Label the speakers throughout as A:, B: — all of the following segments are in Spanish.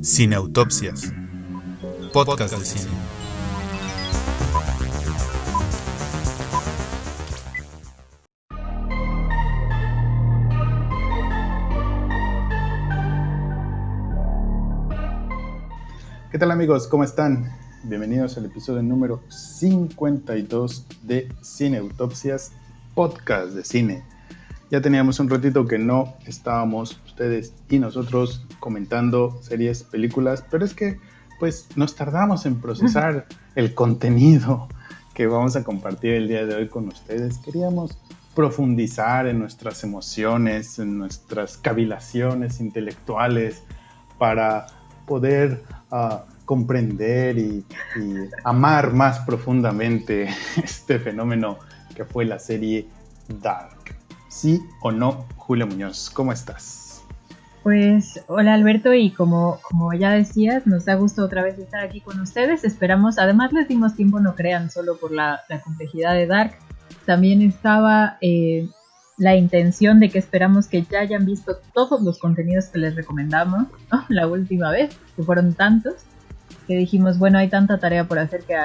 A: Cineautopsias, podcast de cine.
B: ¿Qué tal, amigos? ¿Cómo están? Bienvenidos al episodio número 52 de Cineautopsias, podcast de cine. Ya teníamos un ratito que no estábamos ustedes y nosotros comentando series, películas, pero es que pues nos tardamos en procesar el contenido que vamos a compartir el día de hoy con ustedes. Queríamos profundizar en nuestras emociones, en nuestras cavilaciones intelectuales para poder comprender y amar más profundamente este fenómeno que fue la serie Dark. ¿Sí o no, Julia Muñoz? ¿Cómo estás?
C: Pues hola, Alberto, y como ya decías, nos da gusto otra vez estar aquí con ustedes. Esperamos, además les dimos tiempo, no crean, solo por la complejidad de Dark. También estaba la intención de que esperamos que ya hayan visto todos los contenidos que les recomendamos, ¿no? La última vez, que fueron tantos, que dijimos, bueno, hay tanta tarea por hacer que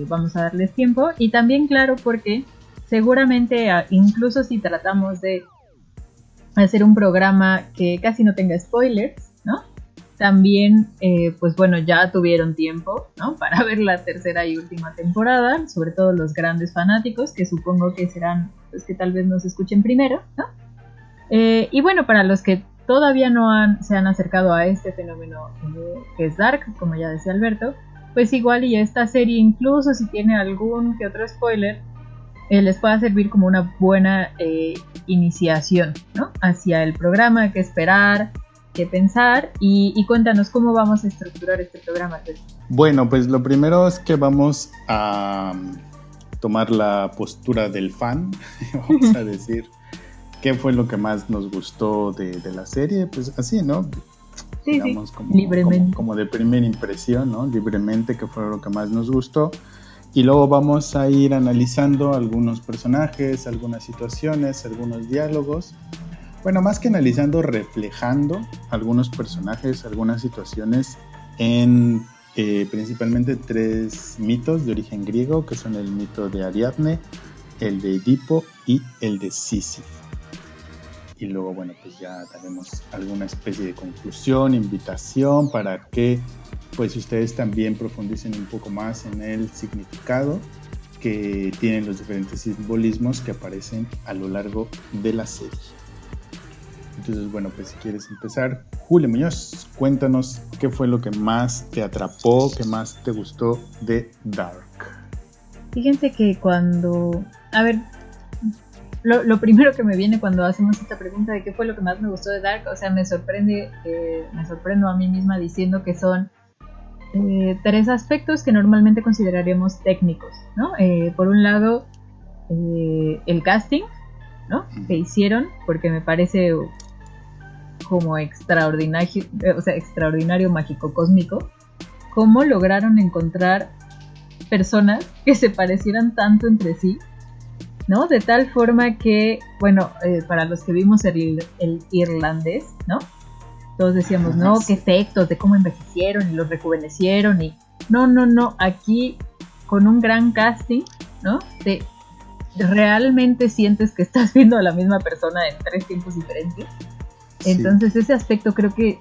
C: vamos a darles tiempo. Y también, claro, porque seguramente, incluso si tratamos de hacer un programa que casi no tenga spoilers, ¿no? También, pues bueno, ya tuvieron tiempo, ¿no? Para ver la tercera y última temporada, sobre todo los grandes fanáticos, que supongo que serán los que tal vez nos escuchen primero, ¿no? Y bueno, para los que todavía no se han acercado a este fenómeno que es Dark, como ya decía Alberto, pues igual y esta serie, incluso si tiene algún que otro spoiler, les pueda servir como una buena iniciación, ¿no? Hacia el programa, qué esperar, qué pensar, y cuéntanos cómo vamos a estructurar este programa.
B: Bueno, pues lo primero es que vamos a tomar la postura del fan, vamos a decir qué fue lo que más nos gustó de la serie, pues así, ¿no?
C: Sí,
B: digamos,
C: sí,
B: como,
C: libremente.
B: como de primera impresión, ¿no? Libremente, qué fue lo que más nos gustó. Y luego vamos a ir analizando algunos personajes, algunas situaciones, algunos diálogos. Bueno, más que analizando, reflejando algunos personajes, algunas situaciones en principalmente tres mitos de origen griego, que son el mito de Ariadne, el de Edipo y el de Sísifo. Y luego, bueno, pues ya daremos alguna especie de conclusión, invitación para que pues ustedes también profundicen un poco más en el significado que tienen los diferentes simbolismos que aparecen a lo largo de la serie. Entonces, bueno, pues si quieres empezar, Julia Muñoz, cuéntanos qué fue lo que más te atrapó, qué más te gustó de Dark.
C: Fíjense que a ver, lo primero que me viene cuando hacemos esta pregunta de qué fue lo que más me gustó de Dark, o sea, me sorprendo a mí misma diciendo que son tres aspectos que normalmente consideraríamos técnicos, ¿no? Por un lado, el casting, ¿no? Que hicieron, porque me parece como extraordinario, mágico, cósmico, cómo lograron encontrar personas que se parecieran tanto entre sí, ¿no? De tal forma que, bueno, para los que vimos el irlandés, ¿no? Todos decíamos, no, qué efectos, de cómo envejecieron y los rejuvenecieron y... No, aquí con un gran casting, ¿no? Realmente sientes que estás viendo a la misma persona en tres tiempos diferentes. Sí. Entonces ese aspecto creo que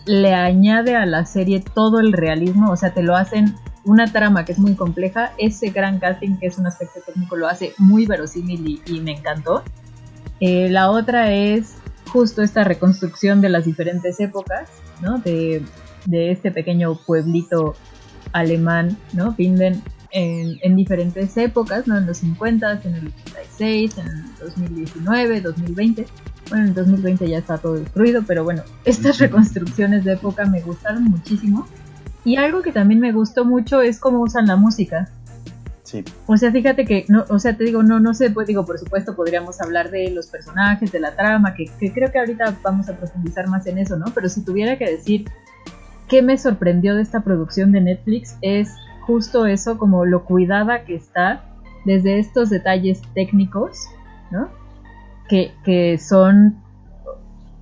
C: le añade a la serie todo el realismo, o sea, te lo hacen una trama que es muy compleja, ese gran casting que es un aspecto técnico lo hace muy verosímil y me encantó. La otra es justo esta reconstrucción de las diferentes épocas, ¿no? De este pequeño pueblito alemán, ¿no? Winden en diferentes épocas, ¿no? En los 50, en el 86, en el 2019, 2020. Bueno, en el 2020 ya está todo destruido, pero bueno, estas reconstrucciones de época me gustaron muchísimo. Y algo que también me gustó mucho es cómo usan la música.
B: Sí.
C: O sea, fíjate que, no, o sea, te digo, no sé, pues digo, por supuesto podríamos hablar de los personajes, de la trama, que creo que ahorita vamos a profundizar más en eso, ¿no? Pero si tuviera que decir qué me sorprendió de esta producción de Netflix es justo eso, como lo cuidada que está desde estos detalles técnicos, ¿no? Que son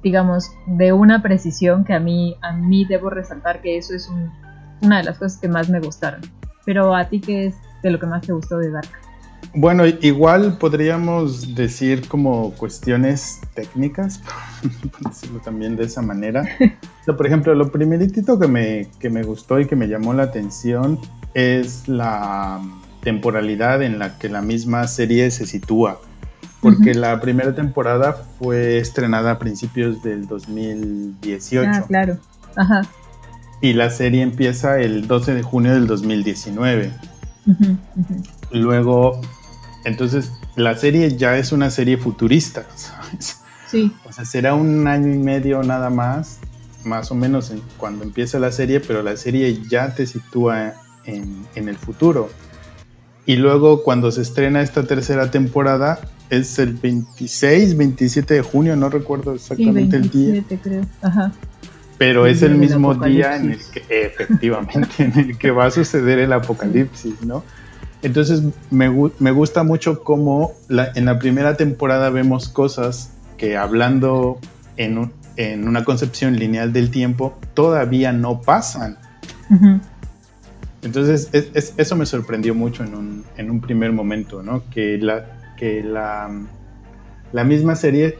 C: digamos, de una precisión que a mí debo resaltar que eso es una de las cosas que más me gustaron. Pero a ti, ¿qué es de lo que más te gustó de Dark?
B: Bueno, igual podríamos decir como cuestiones técnicas, por decirlo también de esa manera. O sea, por ejemplo, lo primeritito que me gustó y que me llamó la atención es la temporalidad en la que la misma serie se sitúa. Porque la primera temporada fue estrenada a principios del 2018.
C: Ah, claro. Ajá.
B: Y la serie empieza el 12 de junio del 2019. Luego, entonces, la serie ya es una serie futurista, ¿sabes?
C: Sí.
B: O sea, será un año y medio nada más o menos cuando empieza la serie, pero la serie ya te sitúa en el futuro. Y luego, cuando se estrena esta tercera temporada, es el 26, 27 de junio, no recuerdo exactamente el día.
C: 27, creo. Ajá.
B: Pero es el mismo día en el que, efectivamente, en el que va a suceder el apocalipsis, ¿no? Entonces me gusta mucho cómo en la primera temporada vemos cosas que, hablando en una concepción lineal del tiempo, todavía no pasan. Entonces eso me sorprendió mucho en un primer momento, ¿no? Que la misma serie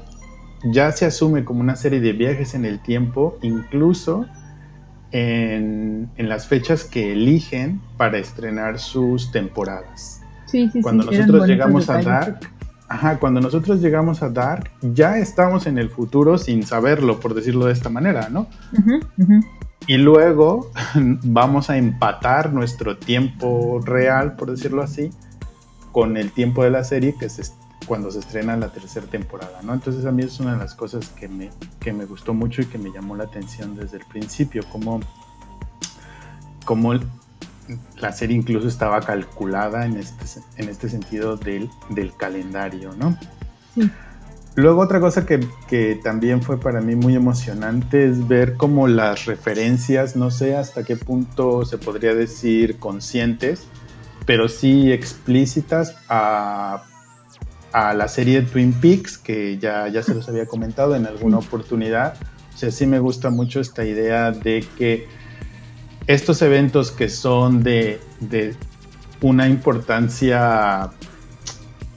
B: ya se asume como una serie de viajes en el tiempo, incluso en las fechas que eligen para estrenar sus temporadas.
C: Sí,
B: cuando nosotros llegamos a Dark, cuando nosotros llegamos a Dark, ya estamos en el futuro sin saberlo, por decirlo de esta manera, ¿no? Y luego vamos a empatar nuestro tiempo real, por decirlo así, con el tiempo de la serie que cuando se estrena la tercera temporada, ¿no? Entonces a mí es una de las cosas que me gustó mucho y que me llamó la atención desde el principio, como la serie incluso estaba calculada en este sentido del calendario, ¿no?
C: Sí.
B: Luego otra cosa que también fue para mí muy emocionante es ver cómo las referencias, no sé hasta qué punto se podría decir conscientes, pero sí explícitas a la serie Twin Peaks, que ya se los había comentado en alguna oportunidad. O sea, sí me gusta mucho esta idea de que estos eventos que son de una importancia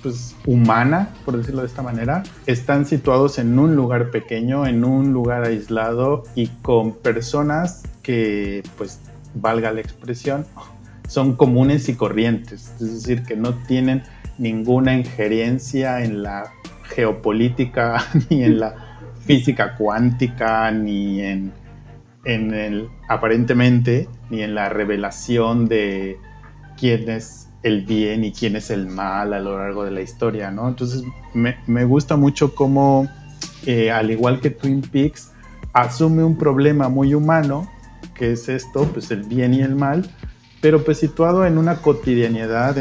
B: pues humana, por decirlo de esta manera, están situados en un lugar pequeño, en un lugar aislado y con personas que, pues, valga la expresión, son comunes y corrientes, es decir, que no tienen ninguna injerencia en la geopolítica, ni en la física cuántica, ni en aparentemente, ni en la revelación de quién es el bien y quién es el mal a lo largo de la historia, ¿no? Entonces me gusta mucho cómo, al igual que Twin Peaks, asume un problema muy humano, que es esto, pues el bien y el mal, pero pues situado en una cotidianidad,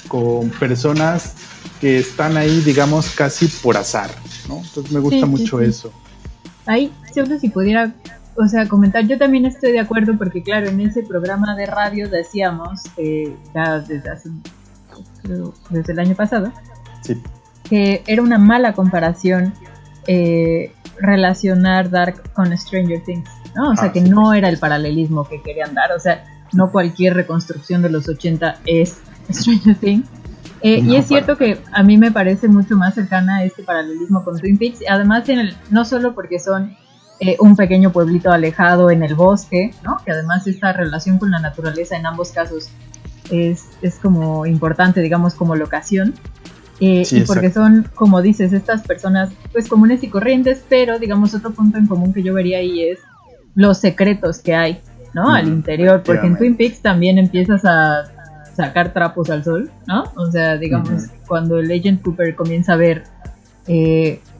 B: con personas que están ahí, digamos, casi por azar, ¿no? Entonces me gusta mucho eso.
C: Ahí, solo si pudiera, o sea, comentar, yo también estoy de acuerdo porque, claro, en ese programa de radio decíamos, ya desde el año pasado,
B: sí,
C: que era una mala comparación relacionar Dark con Stranger Things, ¿no? O sea, que no era el paralelismo que querían dar, o sea, no cualquier reconstrucción de los 80 es Stranger Things. Y es cierto que a mí me parece mucho más cercana a este paralelismo con Twin Peaks, además no solo porque son un pequeño pueblito alejado en el bosque, ¿no? Que además esta relación con la naturaleza en ambos casos es como importante, digamos, como locación, y porque son, como dices, estas personas pues comunes y corrientes, pero digamos otro punto en común que yo vería ahí es los secretos que hay, ¿no? Al interior, porque en Twin Peaks también empiezas a sacar trapos al sol, ¿no? O sea, digamos, cuando el Agent Cooper comienza a ver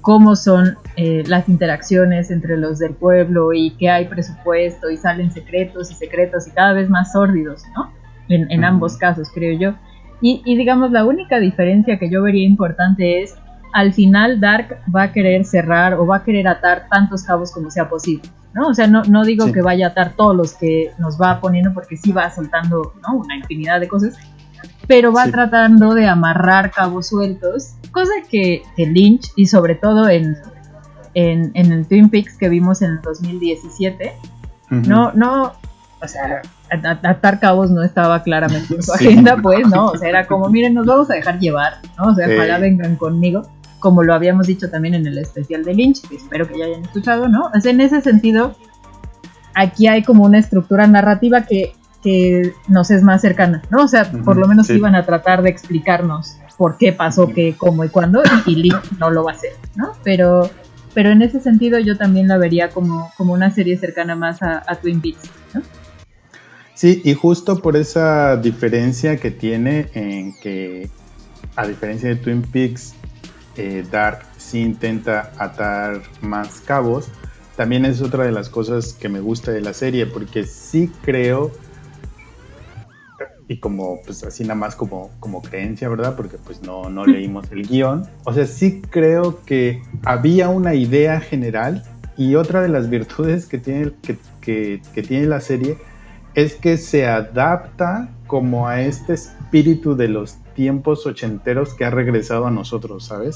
C: cómo son las interacciones entre los del pueblo y que hay presupuesto y salen secretos y cada vez más sórdidos, ¿no? En ambos casos, creo yo. Y digamos, la única diferencia que yo vería importante es, al final Dark va a querer cerrar o va a querer atar tantos cabos como sea posible, ¿no? O sea, no digo que vaya a atar todos los que nos va poniendo, porque sí va soltando, ¿no? Una infinidad de cosas, pero va
B: Sí.
C: tratando de amarrar cabos sueltos, cosa que Lynch, y sobre todo en el Twin Peaks que vimos en el 2017, no, o sea, atar cabos no estaba claramente en su
B: Sí.
C: agenda, pues, ¿no? O sea, era como, miren, nos vamos a dejar llevar, ¿no? O sea, ojalá vengan conmigo, como lo habíamos dicho también en el especial de Lynch, que espero que ya hayan escuchado, ¿no? O sea, en ese sentido, aquí hay como una estructura narrativa que nos es más cercana, ¿no? O sea, por lo menos iban a tratar de explicarnos por qué pasó, qué, cómo y cuándo, y Lynch no lo va a hacer, ¿no? Pero en ese sentido yo también la vería como una serie cercana más a Twin Peaks, ¿no?
B: Sí, y justo por esa diferencia que tiene en que, a diferencia de Twin Peaks, Dark sí intenta atar más cabos, también es otra de las cosas que me gusta de la serie, porque sí creo, y como pues así nada más como creencia, ¿verdad? Porque pues no leímos el guión, o sea, sí creo que había una idea general, y otra de las virtudes que tiene, que tiene la serie es que se adapta como a este espíritu de los tiempos ochenteros que ha regresado a nosotros, ¿sabes?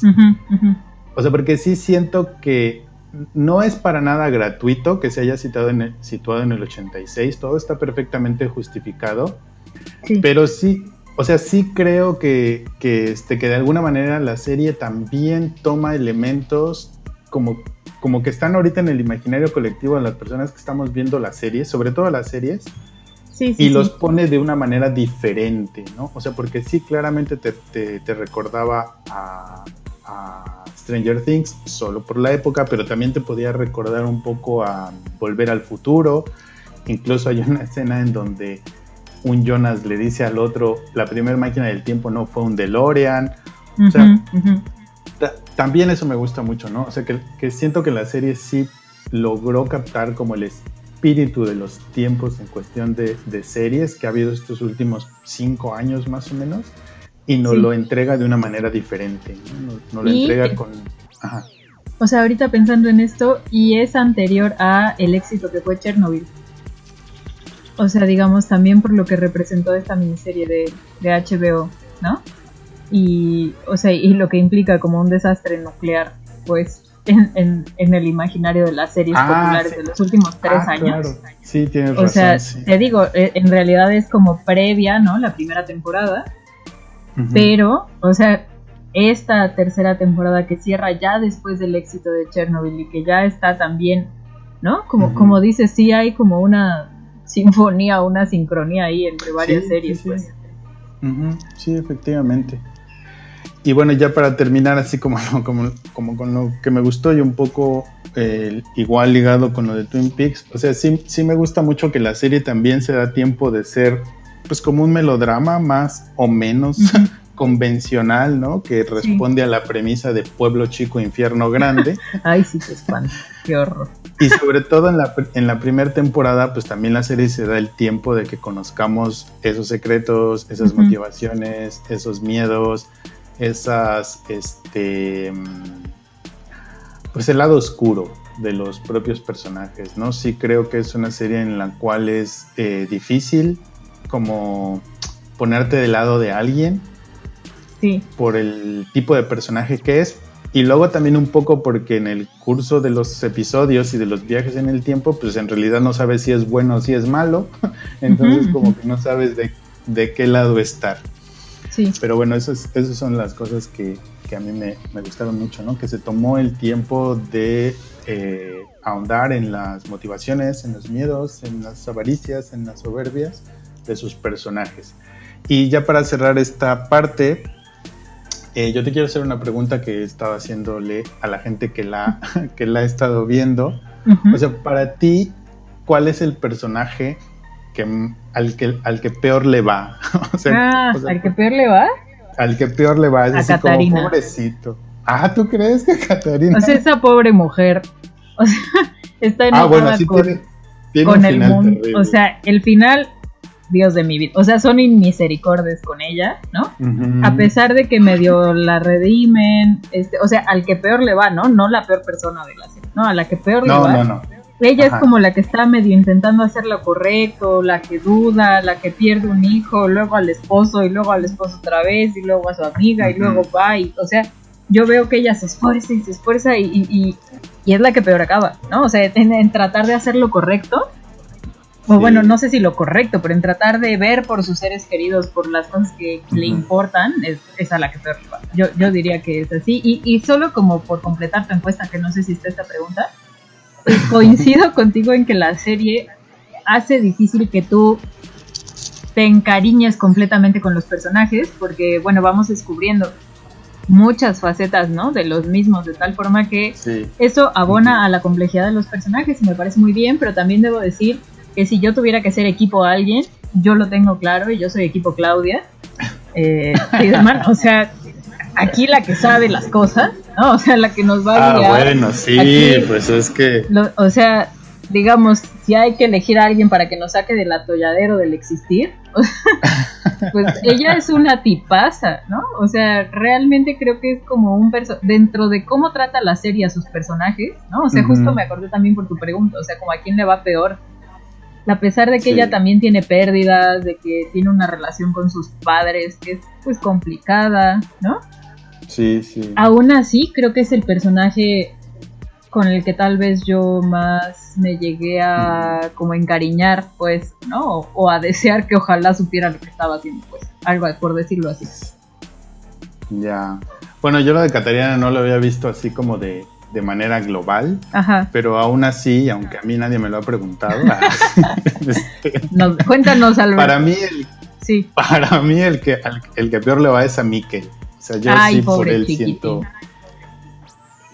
B: O sea, porque sí siento que no es para nada gratuito que se haya situado en el 86, todo está perfectamente justificado, sí. Pero sí, o sea, sí creo que de alguna manera la serie también toma elementos como que están ahorita en el imaginario colectivo de las personas que estamos viendo las series, sobre todo las series, y los pone de una manera diferente, ¿no? O sea, porque sí, claramente te recordaba a Stranger Things, solo por la época, pero también te podía recordar un poco a Volver al Futuro. Incluso hay una escena en donde un Jonas le dice al otro, la primera máquina del tiempo no fue un DeLorean. O sea, también eso me gusta mucho, ¿no? O sea, que siento que la serie sí logró captar como el espíritu de los tiempos en cuestión de series que ha habido estos últimos 5 años más o menos, y nos lo entrega de una manera diferente, ¿no? Nos lo entrega con... Ajá.
C: O sea, ahorita pensando en esto, y es anterior a el éxito que fue Chernobyl. O sea, digamos, también por lo que representó esta miniserie de HBO, ¿no? Y, o sea, y lo que implica como un desastre nuclear, pues, en el imaginario de las series populares de los últimos 3 años.
B: Claro. Sí, tienes razón.
C: O sea,
B: sí.
C: Te digo, en realidad es como previa, ¿no? La primera temporada. Pero, o sea, esta tercera temporada que cierra ya después del éxito de Chernobyl y que ya está también, ¿no? Como dices, sí hay como una sinfonía, una sincronía ahí entre varias series,
B: sí.
C: pues.
B: Sí, efectivamente. Y bueno, ya para terminar así como con lo que me gustó y un poco igual ligado con lo de Twin Peaks, o sea, sí me gusta mucho que la serie también se da tiempo de ser pues como un melodrama más o menos convencional, ¿no? Que responde a la premisa de pueblo chico, infierno grande.
C: Ay, sí, te espanta, qué horror.
B: Y sobre todo en la primera temporada, pues también la serie se da el tiempo de que conozcamos esos secretos, esas motivaciones, esos miedos, esas, pues el lado oscuro de los propios personajes, ¿no? Sí creo que es una serie en la cual es difícil como ponerte del lado de alguien por el tipo de personaje que es, y luego también un poco porque en el curso de los episodios y de los viajes en el tiempo, pues en realidad no sabes si es bueno o si es malo, entonces como que no sabes de qué lado estar. Sí. Pero bueno, esas son las cosas que a mí me gustaron mucho, ¿no? Que se tomó el tiempo de ahondar en las motivaciones, en los miedos, en las avaricias, en las soberbias de sus personajes. Y ya para cerrar esta parte, yo te quiero hacer una pregunta que he estado haciéndole a la gente que la ha estado viendo. O sea, para ti, ¿cuál es el personaje al que peor le va?
C: ¿Al que peor le va?
B: Al que peor le va, es
C: a
B: así
C: Catarina.
B: Como pobrecito. ¿Tú crees que Catarina?
C: O sea, esa pobre mujer, o sea, está enojada
B: sí
C: con
B: un
C: el mundo. Terrible. O sea, el final, Dios de mi vida. O sea, son inmisericordes con ella, ¿no? A pesar de que medio la redimen, o sea, al que peor le va, ¿no? No la peor persona de la serie, no, a la que peor le va.
B: No.
C: Ella es
B: Ajá.
C: como la que está medio intentando hacer lo correcto, la que duda, la que pierde un hijo, luego al esposo y luego al esposo otra vez y luego a su amiga y luego va y, o sea, yo veo que ella se esfuerza y es la que peor acaba, ¿no? O sea, en tratar de hacer lo correcto, o bueno, no sé si lo correcto, pero en tratar de ver por sus seres queridos, por las cosas que le importan, es a la que peor le va. Yo diría que es así. Y solo como por completar tu encuesta, que no sé si está esta pregunta, coincido contigo en que la serie hace difícil que tú te encariñes completamente con los personajes, porque, bueno, vamos descubriendo muchas facetas, ¿no? De los mismos, de tal forma que eso abona a la complejidad de los personajes y me parece muy bien, pero también debo decir que si yo tuviera que ser equipo a alguien, yo lo tengo claro y yo soy equipo Claudia. O sea, aquí la que sabe las cosas, ¿no? O sea, la que nos va a guiar.
B: Bueno, sí, aquí, pues es que...
C: O sea, digamos, si hay que elegir a alguien para que nos saque del atolladero del existir, pues ella es una tipaza, ¿no? O sea, realmente creo que es como un dentro de cómo trata la serie a sus personajes, ¿no? O sea, justo me acordé también por tu pregunta, o sea, como a quién le va peor. A pesar de que ella también tiene pérdidas, de que tiene una relación con sus padres que es pues complicada, ¿no?
B: Sí, sí.
C: Aún así, creo que es el personaje con el que tal vez yo más me llegué a como encariñar, pues, ¿no? O a desear que ojalá supiera lo que estaba haciendo, pues, algo por decirlo así.
B: Ya. Bueno, yo lo de Catarina no lo había visto así como de manera global,
C: ajá,
B: pero aún así, aunque a mí nadie me lo ha preguntado,
C: cuéntanos, Alberto.
B: Para mí el que peor le va es a Mikel. O sea, yo sí por él siento...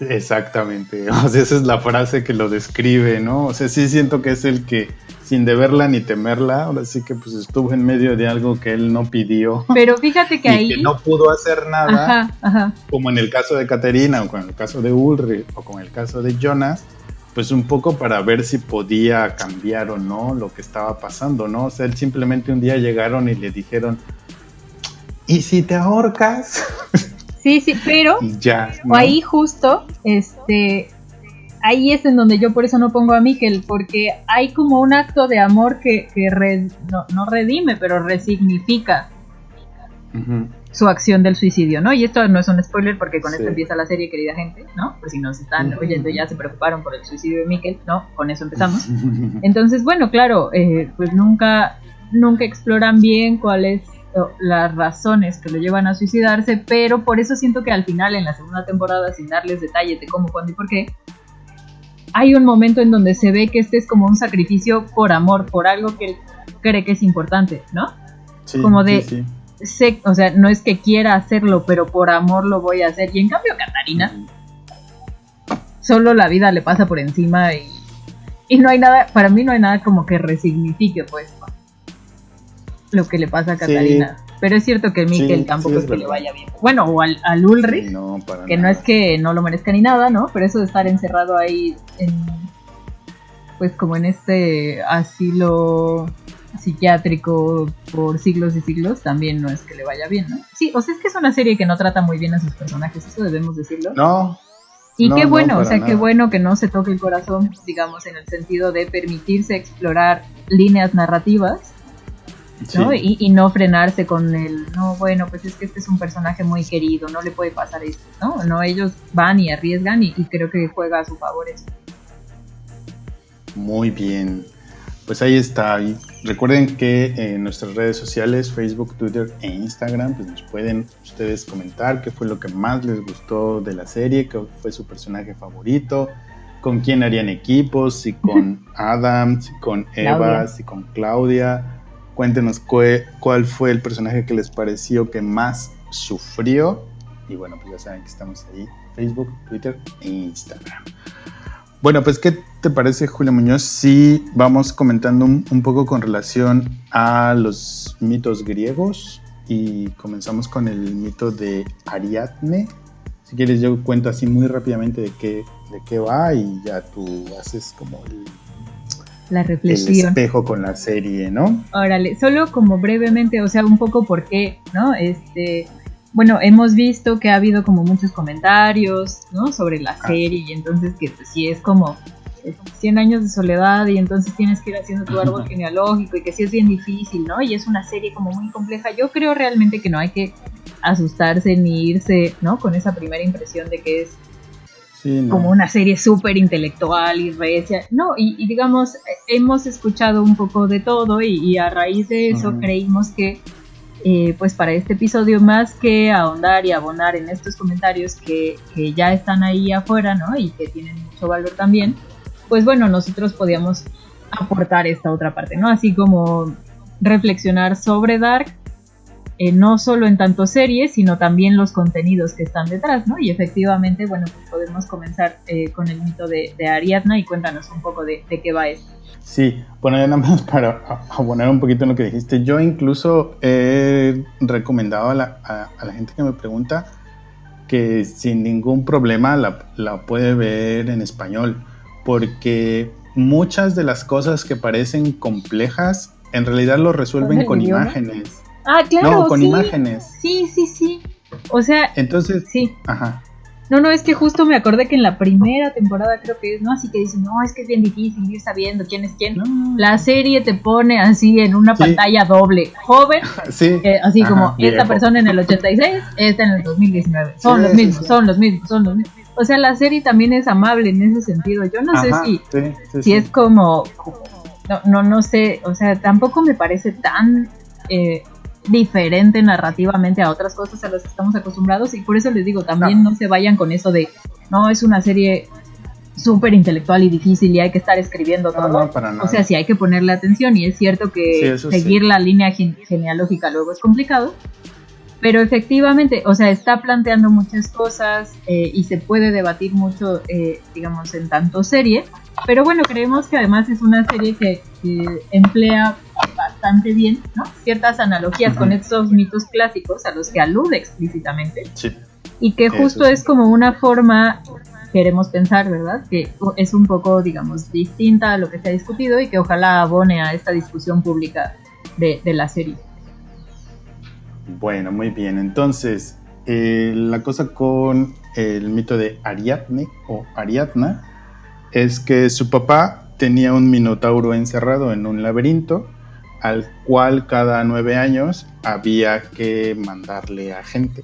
B: Exactamente, o sea, esa es la frase que lo describe, ¿no? O sea, sí siento que es el que, sin deberla ni temerla, ahora sí que pues estuvo en medio de algo que él no pidió.
C: Pero fíjate que ahí...
B: que no pudo hacer nada,
C: ajá.
B: Como en el caso de Caterina, o con el caso de Ulrich, o con el caso de Jonas, pues un poco para ver si podía cambiar o no lo que estaba pasando, ¿no? O sea, él simplemente un día llegaron y le dijeron, ¿y si te ahorcas?
C: Sí, pero
B: ya, ¿no?
C: Ahí justo, ahí es en donde yo por eso no pongo a Mikel, porque hay como un acto de amor que no redime, pero resignifica su acción del suicidio, ¿no? Y esto no es un spoiler porque con esto empieza la serie, querida gente, ¿no? Por si nos están oyendo ya se preocuparon por el suicidio de Mikel, ¿no? Con eso empezamos. Entonces, bueno, claro, pues nunca exploran bien cuál es las razones que lo llevan a suicidarse, pero por eso siento que al final, en la segunda temporada, sin darles detalles de cómo, cuándo y por qué, hay un momento en donde se ve que este es como un sacrificio por amor, por algo que él cree que es importante, ¿no?
B: Sí,
C: como de, o sea, no es que quiera hacerlo, pero por amor lo voy a hacer. Y en cambio Catarina, solo la vida le pasa por encima y no hay nada, para mí no hay nada como que resignifique, pues, lo que le pasa a Catarina. Pero es cierto que Mikel tampoco es que le vaya bien. Bueno, o al Ulrich, que no es que no lo merezca ni nada, ¿no? Pero eso de estar encerrado ahí pues como en este asilo psiquiátrico por siglos y siglos, también no es que le vaya bien, ¿no? Sí, o sea, es que es una serie que no trata muy bien a sus personajes, eso debemos decirlo.
B: No.
C: Y qué bueno, o sea, qué bueno que no se toque el corazón, digamos, en el sentido de permitirse explorar líneas narrativas, ¿no? Y no frenarse con el, no, bueno, pues es que este es un personaje muy querido, no le puede pasar esto, ¿no? No, ellos van y arriesgan y creo que juega a su favor eso.
B: Muy bien, pues ahí está. Y recuerden que en nuestras redes sociales, Facebook, Twitter e Instagram, pues nos pueden ustedes comentar qué fue lo que más les gustó de la serie, qué fue su personaje favorito, con quién harían equipos, si con Adam, si con Eva, si con Claudia. Cuéntenos cuál fue el personaje que les pareció que más sufrió. Y bueno, pues ya saben que estamos ahí, Facebook, Twitter e Instagram. Bueno, pues ¿qué te parece, Julia Muñoz, si vamos comentando un poco con relación a los mitos griegos? Y comenzamos con el mito de Ariadne. Si quieres yo cuento así muy rápidamente de qué va y ya tú haces como
C: la reflexión.
B: El espejo con la serie, ¿no?
C: Órale, solo como brevemente, o sea, un poco por qué, ¿no? Bueno, hemos visto que ha habido como muchos comentarios, ¿no? Sobre la serie y entonces que pues sí es como 100 años de soledad y entonces tienes que ir haciendo tu árbol genealógico y que sí es bien difícil, ¿no? Y es una serie como muy compleja. Yo creo realmente que no hay que asustarse ni irse, ¿no? Con esa primera impresión de que es como una serie súper intelectual y recia. No, y digamos, hemos escuchado un poco de todo y a raíz de eso creímos que pues para este episodio, más que ahondar y abonar en estos comentarios que ya están ahí afuera, ¿no? Y que tienen mucho valor también, pues bueno, nosotros podíamos aportar esta otra parte, ¿no? Así como reflexionar sobre Dark, no solo en tanto series, sino también los contenidos que están detrás, ¿no? Y efectivamente, bueno, pues podemos comenzar con el mito de Ariadna y cuéntanos un poco de qué va esto.
B: Sí, bueno, nada más para abonar un poquito en lo que dijiste, yo incluso he recomendado a la gente que me pregunta que sin ningún problema la puede ver en español, porque muchas de las cosas que parecen complejas en realidad lo resuelven con imágenes.
C: Ah, claro,
B: no, con
C: sí,
B: imágenes.
C: Sí. O sea,
B: entonces,
C: sí.
B: Ajá.
C: No, es que justo me acordé que en la primera temporada creo que es, ¿no? Así que dicen, no, es que es bien difícil ir sabiendo quién es quién. No. La serie te pone así en una pantalla doble, joven,
B: sí.
C: Así como viejo. Esta persona en el 86, esta en el 2019. Son los mismos. O sea, la serie también es amable en ese sentido. Yo no sé si es como, no sé, o sea, tampoco me parece tan diferente narrativamente a otras cosas a las que estamos acostumbrados, y por eso les digo, también no se vayan con eso de no, es una serie súper intelectual y difícil y hay que estar escribiendo todo.
B: No, para nada.
C: O sea, sí hay que ponerle atención, y es cierto que seguir la línea genealógica luego es complicado, pero efectivamente, o sea, está planteando muchas cosas y se puede debatir mucho, digamos, en tanto serie, pero bueno, creemos que además es una serie que emplea bastante bien, ¿no? Ciertas analogías con estos mitos clásicos a los que alude explícitamente, y que justo es como una forma, queremos pensar, ¿verdad? Que es un poco, digamos, distinta a lo que se ha discutido y que ojalá abone a esta discusión pública de la serie.
B: Bueno, muy bien. Entonces, la cosa con el mito de Ariadne o Ariadna es que su papá tenía un minotauro encerrado en un laberinto al cual cada 9 años había que mandarle a gente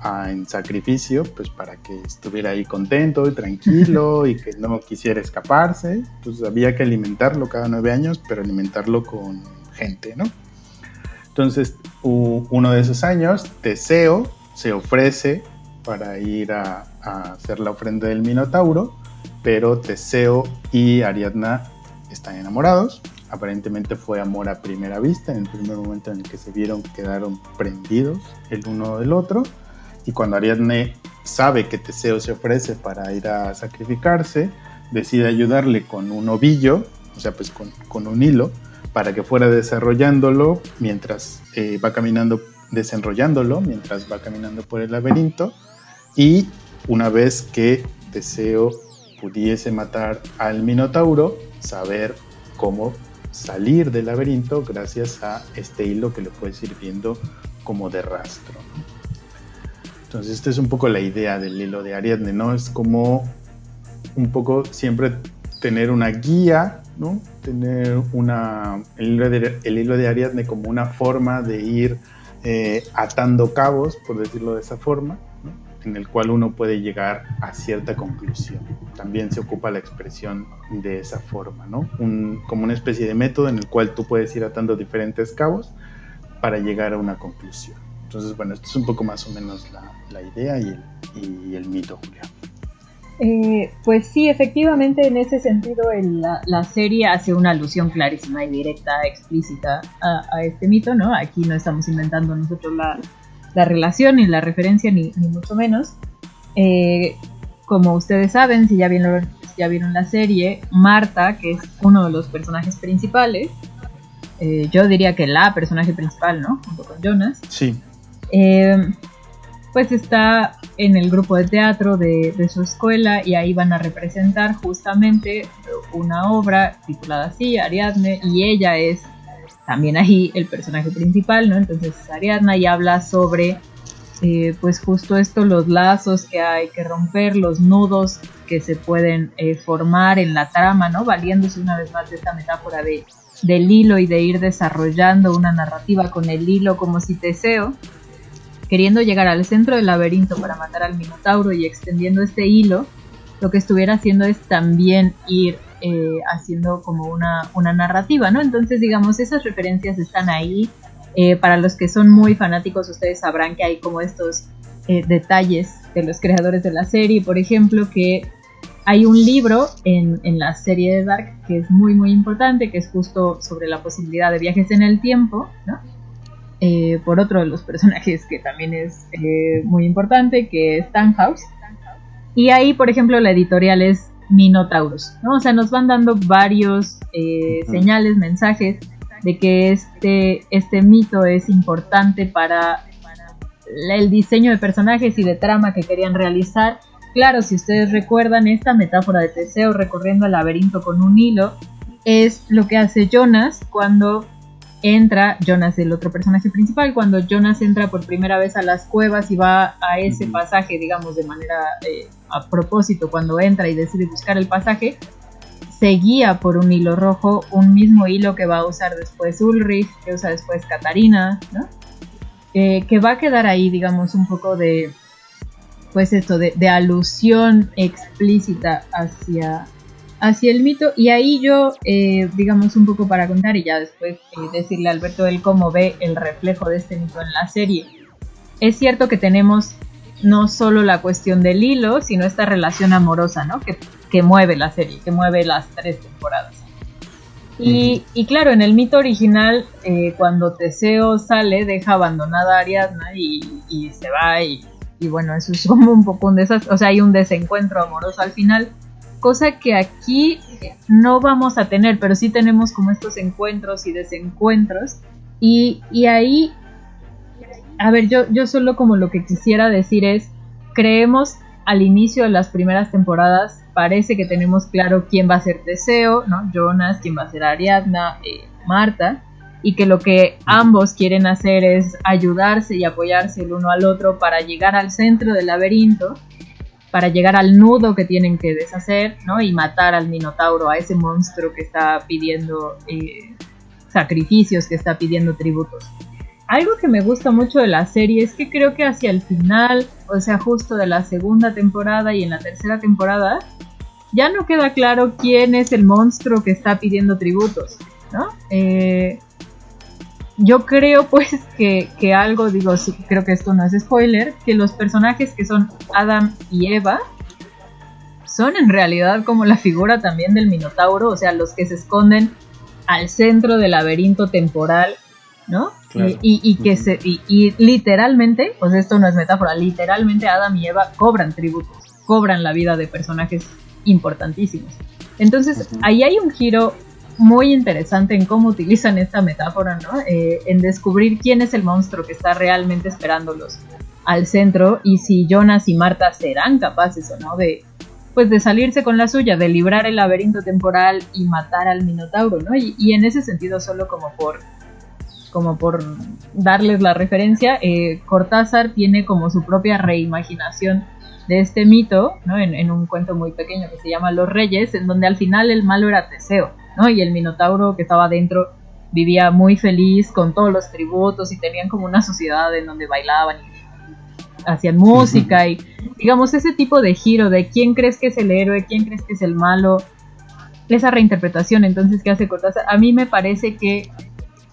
B: en sacrificio, pues para que estuviera ahí contento y tranquilo y que no quisiera escaparse. Entonces había que alimentarlo cada 9 años, pero alimentarlo con gente, ¿no? Entonces, uno de esos años, Teseo se ofrece para ir a hacer la ofrenda del Minotauro, pero Teseo y Ariadna están enamorados. Aparentemente fue amor a primera vista. En el primer momento en el que se vieron, quedaron prendidos el uno del otro. Y cuando Ariadne sabe que Teseo se ofrece para ir a sacrificarse, decide ayudarle con un ovillo, o sea, pues con un hilo, para que fuera desarrollándolo mientras va caminando, desenrollándolo mientras va caminando por el laberinto. Y una vez que Teseo pudiese matar al Minotauro, saber cómo salir del laberinto gracias a este hilo que le fue sirviendo como de rastro. Entonces esta es un poco la idea del hilo de Ariadne, ¿no? Es como un poco siempre tener una guía, ¿no? Tener el hilo de Ariadne como una forma de ir atando cabos, por decirlo de esa forma, ¿no? En el cual uno puede llegar a cierta conclusión. También se ocupa la expresión de esa forma, ¿no? Como una especie de método en el cual tú puedes ir atando diferentes cabos para llegar a una conclusión. Entonces, bueno, esto es un poco más o menos la idea y el mito, Julia.
C: Pues sí, efectivamente, en ese sentido la serie hace una alusión clarísima y directa, explícita a este mito, ¿no? Aquí no estamos inventando nosotros la relación ni la referencia, ni mucho menos. Como ustedes saben, si ya vieron la serie, Marta, que es uno de los personajes principales, yo diría que la personaje principal, ¿no? Junto con Jonas.
B: Sí.
C: Pues está en el grupo de teatro de su escuela, y ahí van a representar justamente una obra titulada así, Ariadne, y ella es también ahí el personaje principal, ¿no? Entonces Ariadna, y habla sobre pues justo esto, los lazos que hay que romper, los nudos que se pueden formar en la trama, ¿no? Valiéndose una vez más de esta metáfora del hilo y de ir desarrollando una narrativa con el hilo, como si Teseo, queriendo llegar al centro del laberinto para matar al Minotauro y extendiendo este hilo, lo que estuviera haciendo es también ir haciendo como una narrativa, ¿no? Entonces, digamos, esas referencias están ahí. Para los que son muy fanáticos, ustedes sabrán que hay como estos detalles de los creadores de la serie. Por ejemplo, que hay un libro en la serie de Dark que es muy muy importante, que es justo sobre la posibilidad de viajes en el tiempo, ¿no? Por otro de los personajes que también es muy importante, que es Tannhaus. Y ahí, por ejemplo, la editorial es Minotaurus, ¿no? O sea, nos van dando varios señales, mensajes de que este mito es importante para el diseño de personajes y de trama que querían realizar. Claro, si ustedes recuerdan, esta metáfora de Teseo recorriendo el laberinto con un hilo es lo que hace Jonas cuando entra, Jonas, el otro personaje principal, cuando Jonas entra por primera vez a las cuevas y va a ese pasaje, digamos, de manera a propósito, cuando entra y decide buscar el pasaje, se guía por un hilo rojo, un mismo hilo que va a usar después Ulrich, que usa después Katarina, ¿no? Que va a quedar ahí, digamos, un poco de, pues esto, de alusión explícita hacia el mito. Y ahí yo, digamos, un poco para contar y ya después decirle a Alberto él cómo ve el reflejo de este mito en la serie. Es cierto que tenemos no solo la cuestión del hilo, sino esta relación amorosa, ¿no? Que mueve la serie, que mueve las 3 temporadas. Y claro, en el mito original, cuando Teseo sale, deja abandonada a Ariadna y se va y bueno, eso es como un poco un desastre, o sea, hay un desencuentro amoroso al final, cosa que aquí no vamos a tener, pero sí tenemos como estos encuentros y desencuentros, y ahí, a ver, yo solo como lo que quisiera decir es, creemos al inicio de las primeras temporadas, parece que tenemos claro quién va a ser Teseo, ¿no? Jonas, quién va a ser Ariadna, Marta, y que lo que ambos quieren hacer es ayudarse y apoyarse el uno al otro para llegar al centro del laberinto, para llegar al nudo que tienen que deshacer, ¿no? Y matar al Minotauro, a ese monstruo que está pidiendo sacrificios, que está pidiendo tributos. Algo que me gusta mucho de la serie es que creo que hacia el final, o sea, justo de la segunda temporada y en la tercera temporada, ya no queda claro quién es el monstruo que está pidiendo tributos, ¿no? Yo creo pues que algo, digo, sí, creo que esto no es spoiler, que los personajes que son Adam y Eva son en realidad como la figura también del Minotauro, o sea, los que se esconden al centro del laberinto temporal, ¿no? Claro. Y literalmente, pues esto no es metáfora, literalmente Adam y Eva cobran tributos, cobran la vida de personajes importantísimos. Entonces, ahí hay un giro muy interesante en cómo utilizan esta metáfora, ¿no? En descubrir quién es el monstruo que está realmente esperándolos al centro y si Jonas y Marta serán capaces o no de salirse con la suya, de librar el laberinto temporal y matar al Minotauro, ¿no? Y en ese sentido, solo como por darles la referencia, Cortázar tiene como su propia reimaginación de este mito, ¿no? En un cuento muy pequeño que se llama Los Reyes, en donde al final el malo era Teseo, ¿no? Y el Minotauro que estaba dentro vivía muy feliz con todos los tributos y tenían como una sociedad en donde bailaban y hacían música y digamos ese tipo de giro de quién crees que es el héroe, quién crees que es el malo, esa reinterpretación entonces que hace Cortázar, a mí me parece que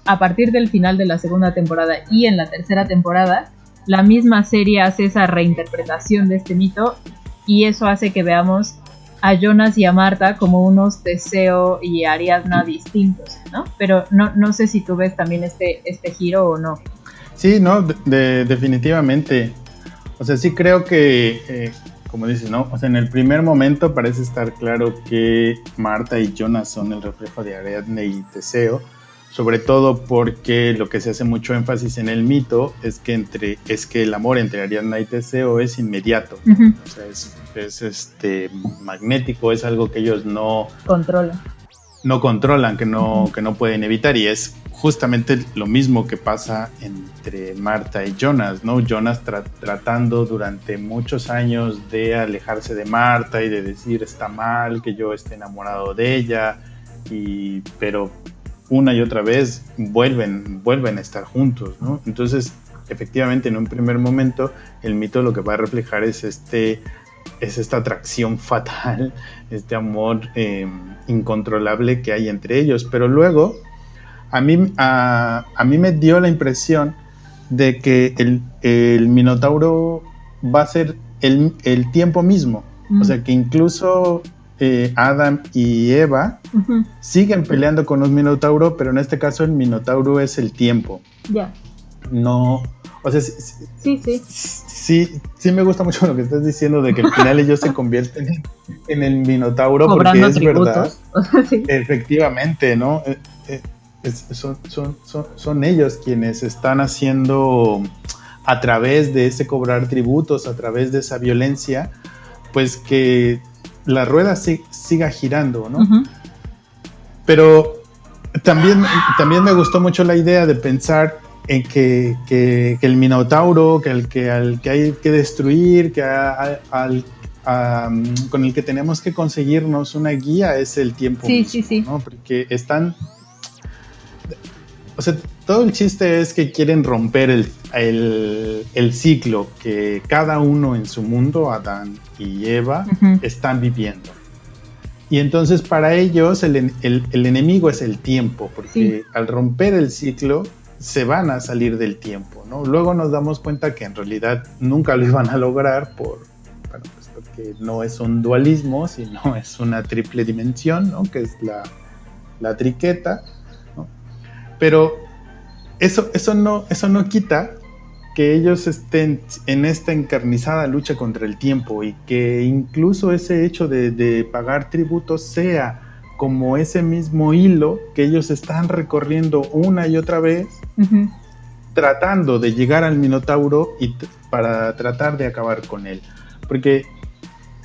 C: a partir del final de la segunda temporada y en la tercera temporada la misma serie hace esa reinterpretación de este mito y eso hace que veamos a Jonas y a Marta como unos Teseo y Ariadna distintos, ¿no? Pero no sé si tú ves también este giro o no.
B: Sí, no, definitivamente. O sea, sí creo que, como dices, ¿no? O sea, en el primer momento parece estar claro que Marta y Jonas son el reflejo de Ariadna y Teseo, sobre todo porque lo que se hace mucho énfasis en el mito es que el amor entre Ariadna y Teseo es inmediato. Uh-huh. O sea, es magnético, es algo que ellos no controlan, que no pueden evitar, y es justamente lo mismo que pasa entre Marta y Jonas, ¿no? Jonas tratando durante muchos años de alejarse de Marta y de decir está mal que yo esté enamorado de ella, pero una y otra vez vuelven a estar juntos, ¿no? Entonces, efectivamente, en un primer momento, el mito lo que va a reflejar es esta atracción fatal, este amor incontrolable que hay entre ellos, pero luego a mí me dio la impresión de que el Minotauro va a ser el tiempo mismo, o sea que incluso Adam y Eva siguen peleando con un Minotauro, pero en este caso el Minotauro es el tiempo.
C: Ya.
B: No, o sea, sí me gusta mucho lo que estás diciendo de que al final ellos se convierten en el Minotauro
C: cobrando
B: porque es
C: tributos.
B: verdad.
C: Sí.
B: Efectivamente, ¿no? Son ellos quienes están haciendo, a través de ese cobrar tributos, a través de esa violencia, pues que la rueda siga girando, ¿no? Uh-huh. Pero también me gustó mucho la idea de pensar en que el Minotauro, al que hay que destruir, con el que tenemos que conseguirnos una guía es el tiempo mismo, sí. ¿no? Porque están... O sea, todo el chiste es que quieren romper el ciclo que cada uno en su mundo, Adán y Eva, uh-huh, están viviendo. Y entonces para ellos el enemigo es el tiempo, porque sí, al romper el ciclo se van a salir del tiempo, ¿no? Luego nos damos cuenta que en realidad nunca lo iban a lograr porque no es un dualismo, sino es una triple dimensión, ¿no? Que es la triqueta, ¿no? Pero eso no quita que ellos estén en esta encarnizada lucha contra el tiempo y que incluso ese hecho de pagar tributos sea como ese mismo hilo que ellos están recorriendo una y otra vez, uh-huh, tratando de llegar al Minotauro para tratar de acabar con él. Porque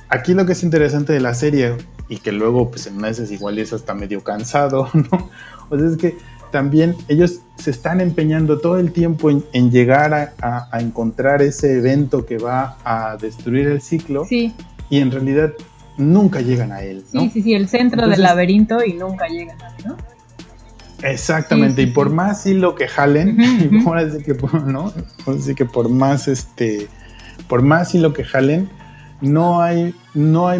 B: aquí lo que es interesante de la serie, y que luego pues en meses igual es hasta medio cansado, ¿no? O sea, es que también ellos se están empeñando todo el tiempo en llegar a encontrar ese evento que va a destruir el ciclo, sí, y en realidad nunca llegan a él, ¿no?
C: Sí, el centro del laberinto y nunca llegan a él, ¿no?
B: Exactamente, sí, y por más hilo que jalen, uh-huh, ahora sí que, ¿no? Así que por más hilo que jalen, no hay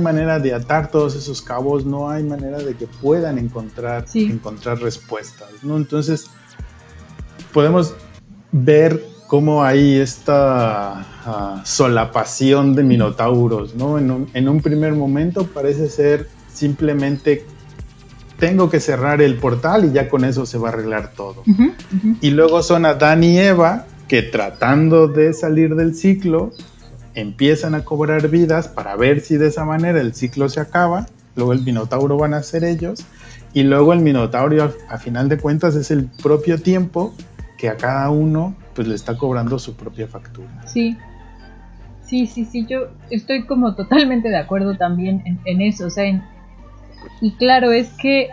B: manera de atar todos esos cabos, no hay manera de que puedan encontrar respuestas, ¿no? Entonces podemos ver cómo hay esta solapación de minotauros, ¿no? En un primer momento parece ser simplemente tengo que cerrar el portal y ya con eso se va a arreglar todo. Uh-huh, uh-huh. Y luego son Adán y Eva que tratando de salir del ciclo empiezan a cobrar vidas para ver si de esa manera el ciclo se acaba, luego el Minotauro van a ser ellos, y luego el Minotauro a final de cuentas es el propio tiempo que a cada uno pues le está cobrando su propia factura.
C: Sí, yo estoy como totalmente de acuerdo también en eso, o sea, y claro, es que,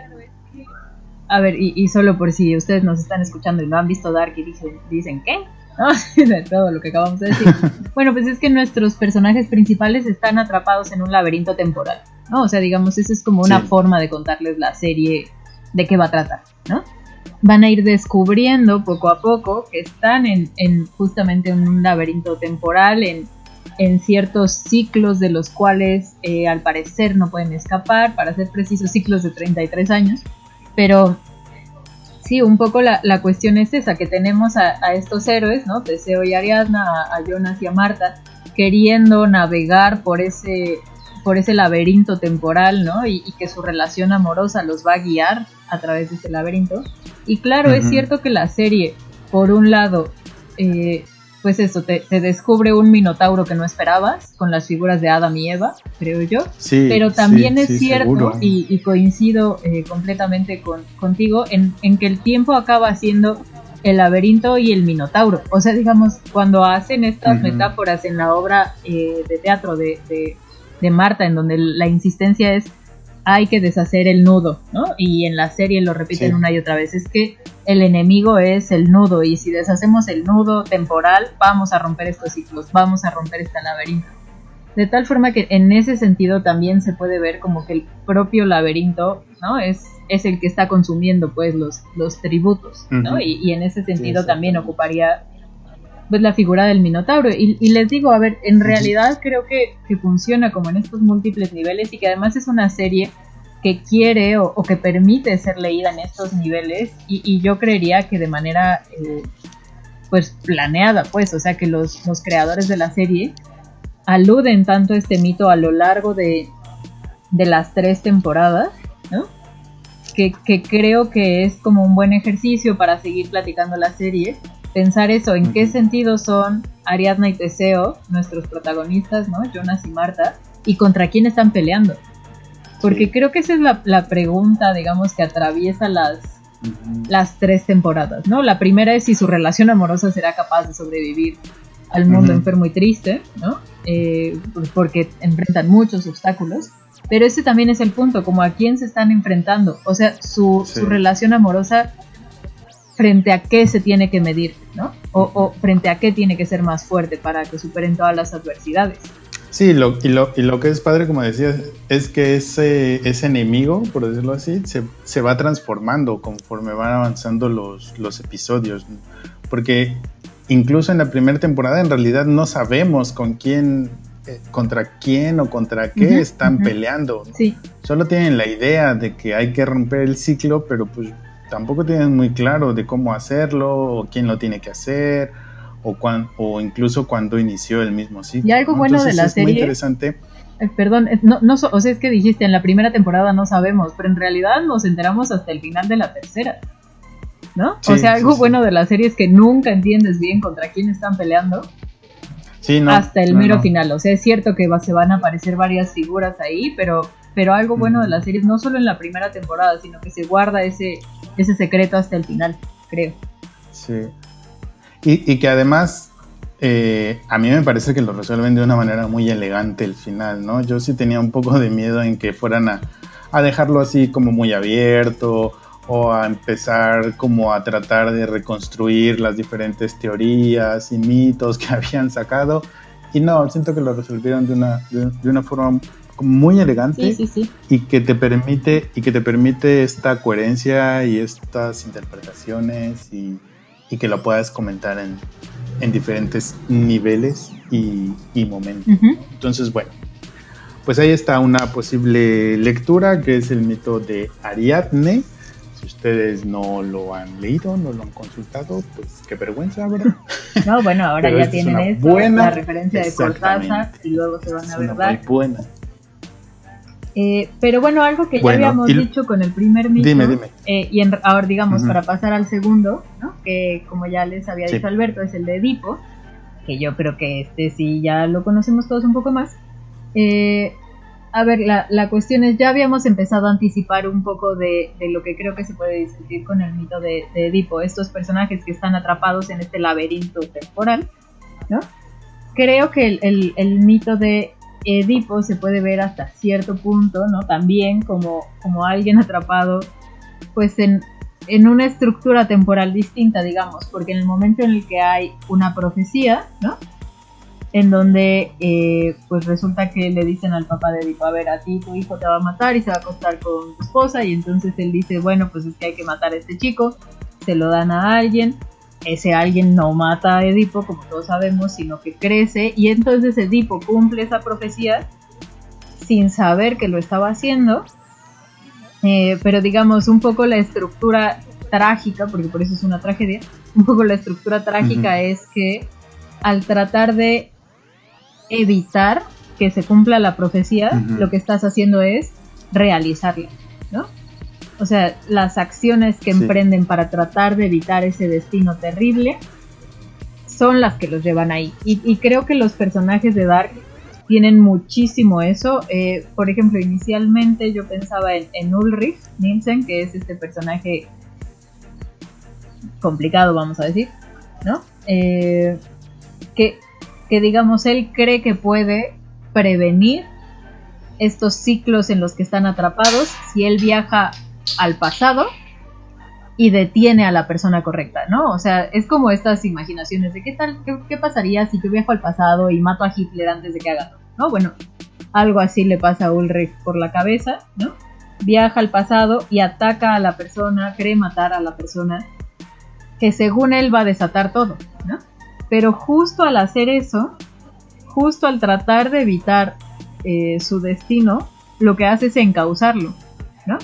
C: a ver, y solo por si ustedes nos están escuchando y no han visto Dark y dicen ¿qué? ¿No? De todo lo que acabamos de decir. Bueno, pues es que nuestros personajes principales están atrapados en un laberinto temporal, ¿no? O sea, digamos, esa es como una forma de contarles la serie de qué va a tratar, ¿no? Van a ir descubriendo poco a poco que están justamente en un laberinto temporal, en ciertos ciclos de los cuales al parecer no pueden escapar, para ser precisos, ciclos de 33 años, pero... Sí, un poco la cuestión es esa, que tenemos a estos héroes, ¿no? Teseo y Ariadna, a Jonas y a Marta, queriendo navegar por ese laberinto temporal, ¿no? Y que su relación amorosa los va a guiar a través de ese laberinto. Y claro, uh-huh, es cierto que la serie, por un lado, pues eso, te descubre un Minotauro que no esperabas, con las figuras de Adam y Eva, creo yo, sí, pero también es cierto, y coincido completamente contigo, en que el tiempo acaba siendo el laberinto y el Minotauro. O sea, digamos, cuando hacen estas, uh-huh, metáforas en la obra de teatro de Marta, en donde la insistencia es hay que deshacer el nudo, ¿no? Y en la serie lo repiten
B: Sí.
C: una y otra vez, es que el enemigo es el nudo, y si deshacemos el nudo temporal, vamos a romper estos ciclos, vamos a romper este laberinto. De tal forma que en ese sentido también se puede ver como que el propio laberinto, ¿no? Es el que está consumiendo pues los tributos, ¿no?
B: Ujú.
C: Y en ese sentido
B: Sí,
C: también
B: exactamente.
C: ocuparía pues la figura del Minotauro. Y les digo, a ver, en realidad creo que funciona como en estos múltiples niveles, y que además es una serie que quiere o que permite ser leída en estos niveles, y yo creería que de manera pues planeada, pues, o sea que los creadores de la serie aluden tanto a este mito a lo largo de las 3 temporadas, ¿no? Que creo que es como un buen ejercicio para seguir platicando la serie, pensar eso, en qué sentido son Ariadna y Teseo, nuestros protagonistas, ¿no? Jonas y Marta, y contra quién están peleando. Porque creo que esa es la pregunta, digamos, que atraviesa las 3 temporadas, ¿no? La primera es si su relación amorosa será capaz de sobrevivir al mundo enfermo y triste, ¿no? Porque enfrentan muchos obstáculos. Pero ese también es el punto, como a quién se están enfrentando. O sea, su relación amorosa, frente a qué se tiene que medir, ¿no? O frente a qué tiene que ser más fuerte para que superen todas las adversidades.
B: Sí, lo que es padre, como decías, es que ese enemigo, por decirlo así, se va transformando conforme van avanzando los episodios. Porque incluso en la primera temporada en realidad no sabemos contra quién o contra qué están peleando, ¿no?
C: Sí.
B: Solo tienen la idea de que hay que romper el ciclo, pero pues tampoco tienen muy claro de cómo hacerlo, o quién lo tiene que hacer, o incluso cuándo inició el mismo ciclo.
C: Y algo
B: ¿no?
C: bueno
B: Entonces
C: de la
B: es
C: serie,
B: muy interesante.
C: Perdón, o sea, es que dijiste en la primera temporada no sabemos, pero en realidad nos enteramos hasta el final de la tercera, ¿no?
B: Sí,
C: o sea, algo
B: sí.
C: bueno de la serie es que nunca entiendes bien contra quién están peleando,
B: sí, no,
C: hasta el mero final. O sea, es cierto que se van a aparecer varias figuras ahí, pero algo bueno de la serie es no solo en la primera temporada, sino que se guarda ese secreto hasta el final, creo.
B: Sí. Y que además a mí me parece que lo resuelven de una manera muy elegante el final, ¿no? Yo sí tenía un poco de miedo en que fueran a dejarlo así como muy abierto, o a empezar como a tratar de reconstruir las diferentes teorías y mitos que habían sacado. Y no, siento que lo resolvieron de una forma muy elegante.
C: Sí.
B: Y que te permite esta coherencia y estas interpretaciones, y que lo puedas comentar en diferentes niveles y momentos. Entonces, bueno, pues ahí está una posible lectura, que es el mito de Ariadne. Si ustedes no lo han leído, no lo han consultado, pues qué vergüenza, ¿verdad?
C: No, bueno, ahora ya tienen esto, la referencia de Cortázar, y luego se van a ver Dark.
B: Muy buena.
C: Pero bueno, algo que ya habíamos dicho con el primer mito,
B: dime.
C: Ahora digamos, para pasar al segundo, ¿no? Que como ya les había dicho Alberto, es el de Edipo, que yo creo que sí ya lo conocemos todos un poco más. A ver, la cuestión es, ya habíamos empezado a anticipar un poco de lo que creo que se puede discutir con el mito de Edipo, estos personajes que están atrapados en este laberinto temporal, ¿no? Creo que el mito de Edipo se puede ver hasta cierto punto, ¿no? También como alguien atrapado pues en una estructura temporal distinta, digamos, porque en el momento en el que hay una profecía, ¿no? En donde pues resulta que le dicen al papá de Edipo, a ver, a ti tu hijo te va a matar y se va a acostar con tu esposa, y entonces él dice, bueno, pues es que hay que matar a este chico, se lo dan a alguien. Ese alguien no mata a Edipo, como todos sabemos, sino que crece, y entonces Edipo cumple esa profecía sin saber que lo estaba haciendo, pero digamos, un poco la estructura trágica, porque por eso es una tragedia, un poco la estructura trágica es que al tratar de evitar que se cumpla la profecía, lo que estás haciendo es realizarla, ¿no? O sea, las acciones que emprenden para tratar de evitar ese destino terrible son las que los llevan ahí. Y creo que los personajes de Dark tienen muchísimo eso. Por ejemplo, inicialmente yo pensaba en Ulrich Nielsen, que es este personaje complicado, vamos a decir, ¿no? Que digamos, él cree que puede prevenir estos ciclos en los que están atrapados si él viaja al pasado y detiene a la persona correcta, ¿no? O sea, es como estas imaginaciones de qué pasaría si yo viajo al pasado y mato a Hitler antes de que haga todo, ¿no? Bueno, algo así le pasa a Ulrich por la cabeza, ¿no? Viaja al pasado y ataca a la persona, cree matar a la persona, que según él va a desatar todo, ¿no? Pero justo al hacer eso, justo al tratar de evitar su destino, lo que hace es encauzarlo, ¿no?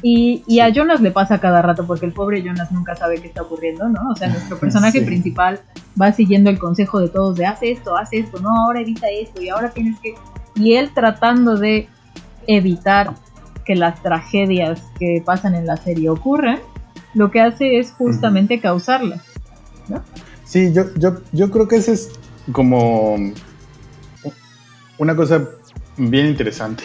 C: Y a Jonas le pasa cada rato, porque el pobre Jonas nunca sabe qué está ocurriendo, ¿no? O sea, nuestro personaje principal va siguiendo el consejo de todos de haz esto, no, ahora evita esto, y ahora tienes que... Y él tratando de evitar que las tragedias que pasan en la serie ocurran, lo que hace es justamente causarlas, ¿no?
B: Sí, yo creo que ese es como una cosa bien interesante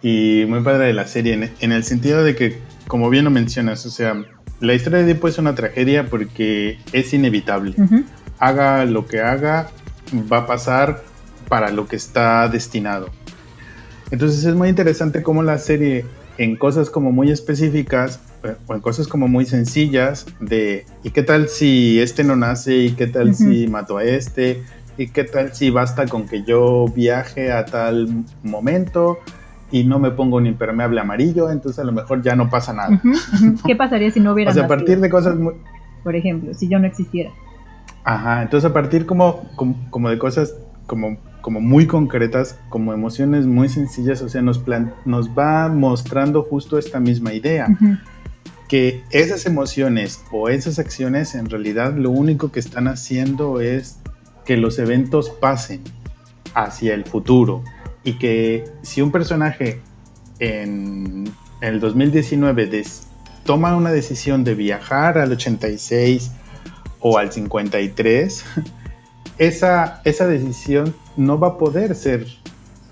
B: y muy padre de la serie, en el sentido de que, como bien lo mencionas, o sea, la historia de Edipo es una tragedia porque es inevitable. Uh-huh. Haga lo que haga, va a pasar para lo que está destinado. Entonces es muy interesante cómo la serie, en cosas como muy específicas o en cosas como muy sencillas de ¿y qué tal si este no nace? ¿Y qué tal si mato a este? ¿Y qué tal si basta con que yo viaje a tal momento y no me pongo un impermeable amarillo? Entonces a lo mejor ya no pasa nada.
C: ¿No? ¿Qué pasaría si no hubiera nacido?
B: O sea, a partir de cosas muy...
C: Por ejemplo, si yo no existiera.
B: Ajá, entonces a partir como de cosas como muy concretas, como emociones muy sencillas, o sea, nos va mostrando justo esta misma idea. Uh-huh. Que esas emociones o esas acciones en realidad lo único que están haciendo es que los eventos pasen hacia el futuro, y que si un personaje en el 2019 toma una decisión de viajar al 86 o al 53, esa decisión no va a poder ser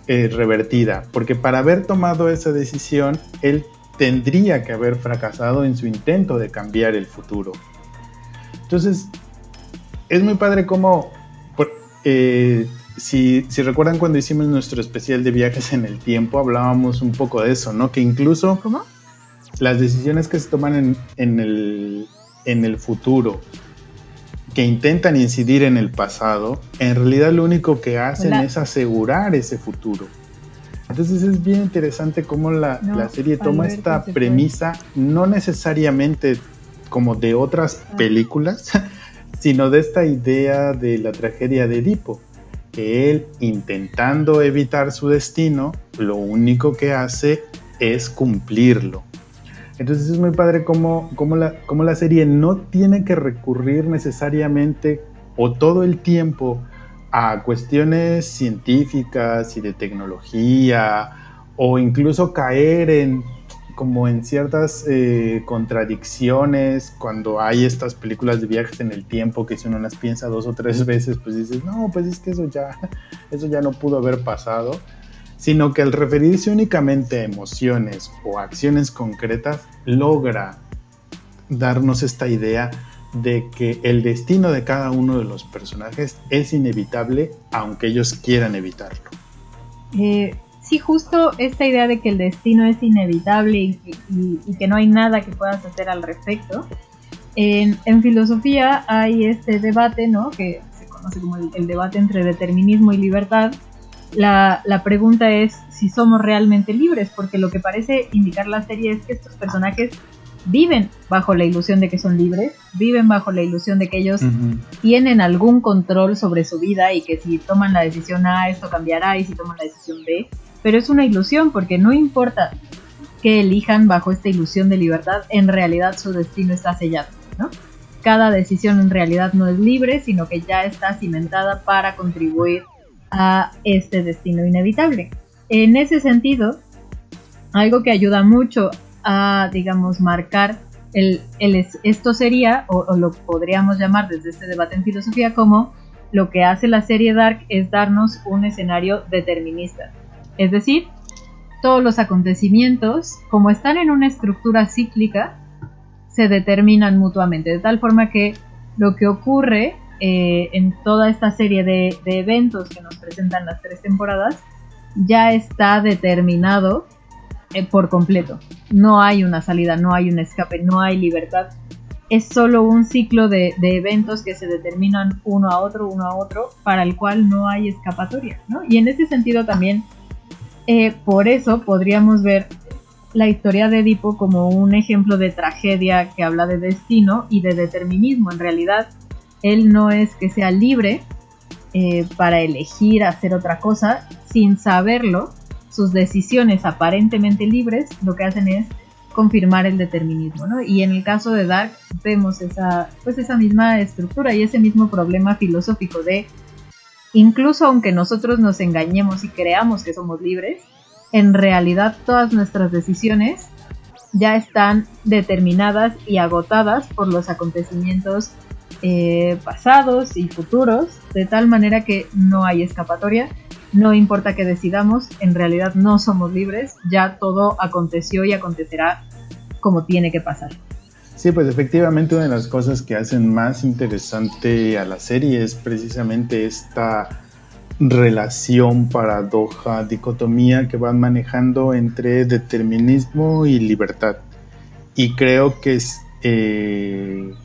B: revertida, porque para haber tomado esa decisión él tendría que haber fracasado en su intento de cambiar el futuro. Entonces es muy padre cómo si recuerdan cuando hicimos nuestro especial de viajes en el tiempo, hablábamos un poco de eso, ¿no? Que incluso
C: ¿cómo?
B: Las decisiones que se toman en el futuro, que intentan incidir en el pasado, en realidad lo único que hacen es asegurar ese futuro. Entonces es bien interesante cómo la serie toma esta premisa, no necesariamente como de otras películas, sino de esta idea de la tragedia de Edipo, que él, intentando evitar su destino, lo único que hace es cumplirlo. Entonces es muy padre cómo la serie no tiene que recurrir necesariamente o todo el tiempo a cuestiones científicas y de tecnología, o incluso caer en ciertas contradicciones cuando hay estas películas de viajes en el tiempo que si uno las piensa 2 o 3 veces, pues dices, no, pues es que eso ya no pudo haber pasado, sino que al referirse únicamente a emociones o acciones concretas, logra darnos esta idea de que el destino de cada uno de los personajes es inevitable, aunque ellos quieran evitarlo.
C: Sí, justo esta idea de que el destino es inevitable y que no hay nada que puedas hacer al respecto. En filosofía hay este debate, ¿no? Que se conoce como el debate entre determinismo y libertad. La pregunta es si somos realmente libres, porque lo que parece indicar la serie es que estos personajes viven bajo la ilusión de que son libres, viven bajo la ilusión de que ellos tienen algún control sobre su vida y que si toman la decisión A, esto cambiará, y si toman la decisión B. Pero es una ilusión, porque no importa que elijan bajo esta ilusión de libertad, en realidad su destino está sellado, ¿no? Cada decisión en realidad no es libre, sino que ya está cimentada para contribuir a este destino inevitable. En ese sentido, algo que ayuda mucho a, digamos, marcar esto sería, o lo podríamos llamar desde este debate en filosofía, como lo que hace la serie Dark es darnos un escenario determinista. Es decir, todos los acontecimientos, como están en una estructura cíclica, se determinan mutuamente, de tal forma que lo que ocurre en toda esta serie de eventos que nos presentan las 3 temporadas ya está determinado por completo. No hay una salida, no hay un escape, no hay libertad. Es solo un ciclo de eventos que se determinan uno a otro, para el cual no hay escapatoria, ¿no? Y en ese sentido también, por eso podríamos ver la historia de Edipo como un ejemplo de tragedia que habla de destino y de determinismo. En realidad, él no es que sea libre para elegir hacer otra cosa sin saberlo. Sus decisiones aparentemente libres lo que hacen es confirmar el determinismo, ¿no? Y en el caso de Dark vemos esa misma estructura y ese mismo problema filosófico de, incluso aunque nosotros nos engañemos y creamos que somos libres, en realidad todas nuestras decisiones ya están determinadas y agotadas por los acontecimientos pasados y futuros, de tal manera que no hay escapatoria. No importa que decidamos, en realidad no somos libres, ya todo aconteció y acontecerá como tiene que pasar.
B: Sí, pues efectivamente una de las cosas que hacen más interesante a la serie es precisamente esta relación, paradoja, dicotomía que van manejando entre determinismo y libertad. Y creo que es el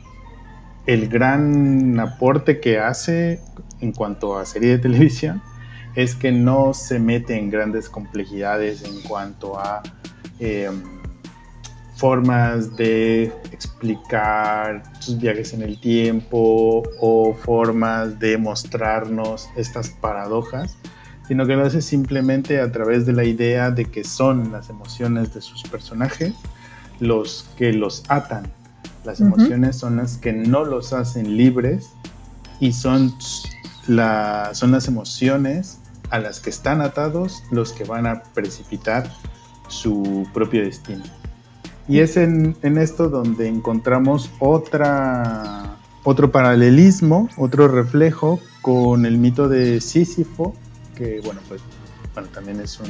B: gran aporte que hace en cuanto a serie de televisión es que no se mete en grandes complejidades en cuanto a formas de explicar sus viajes en el tiempo o formas de mostrarnos estas paradojas, sino que lo hace simplemente a través de la idea de que son las emociones de sus personajes los que los atan. Las emociones son las que no los hacen libres y son las emociones a las que están atados los que van a precipitar su propio destino. Y es en esto donde encontramos otro paralelismo, otro reflejo con el mito de Sísifo, que también es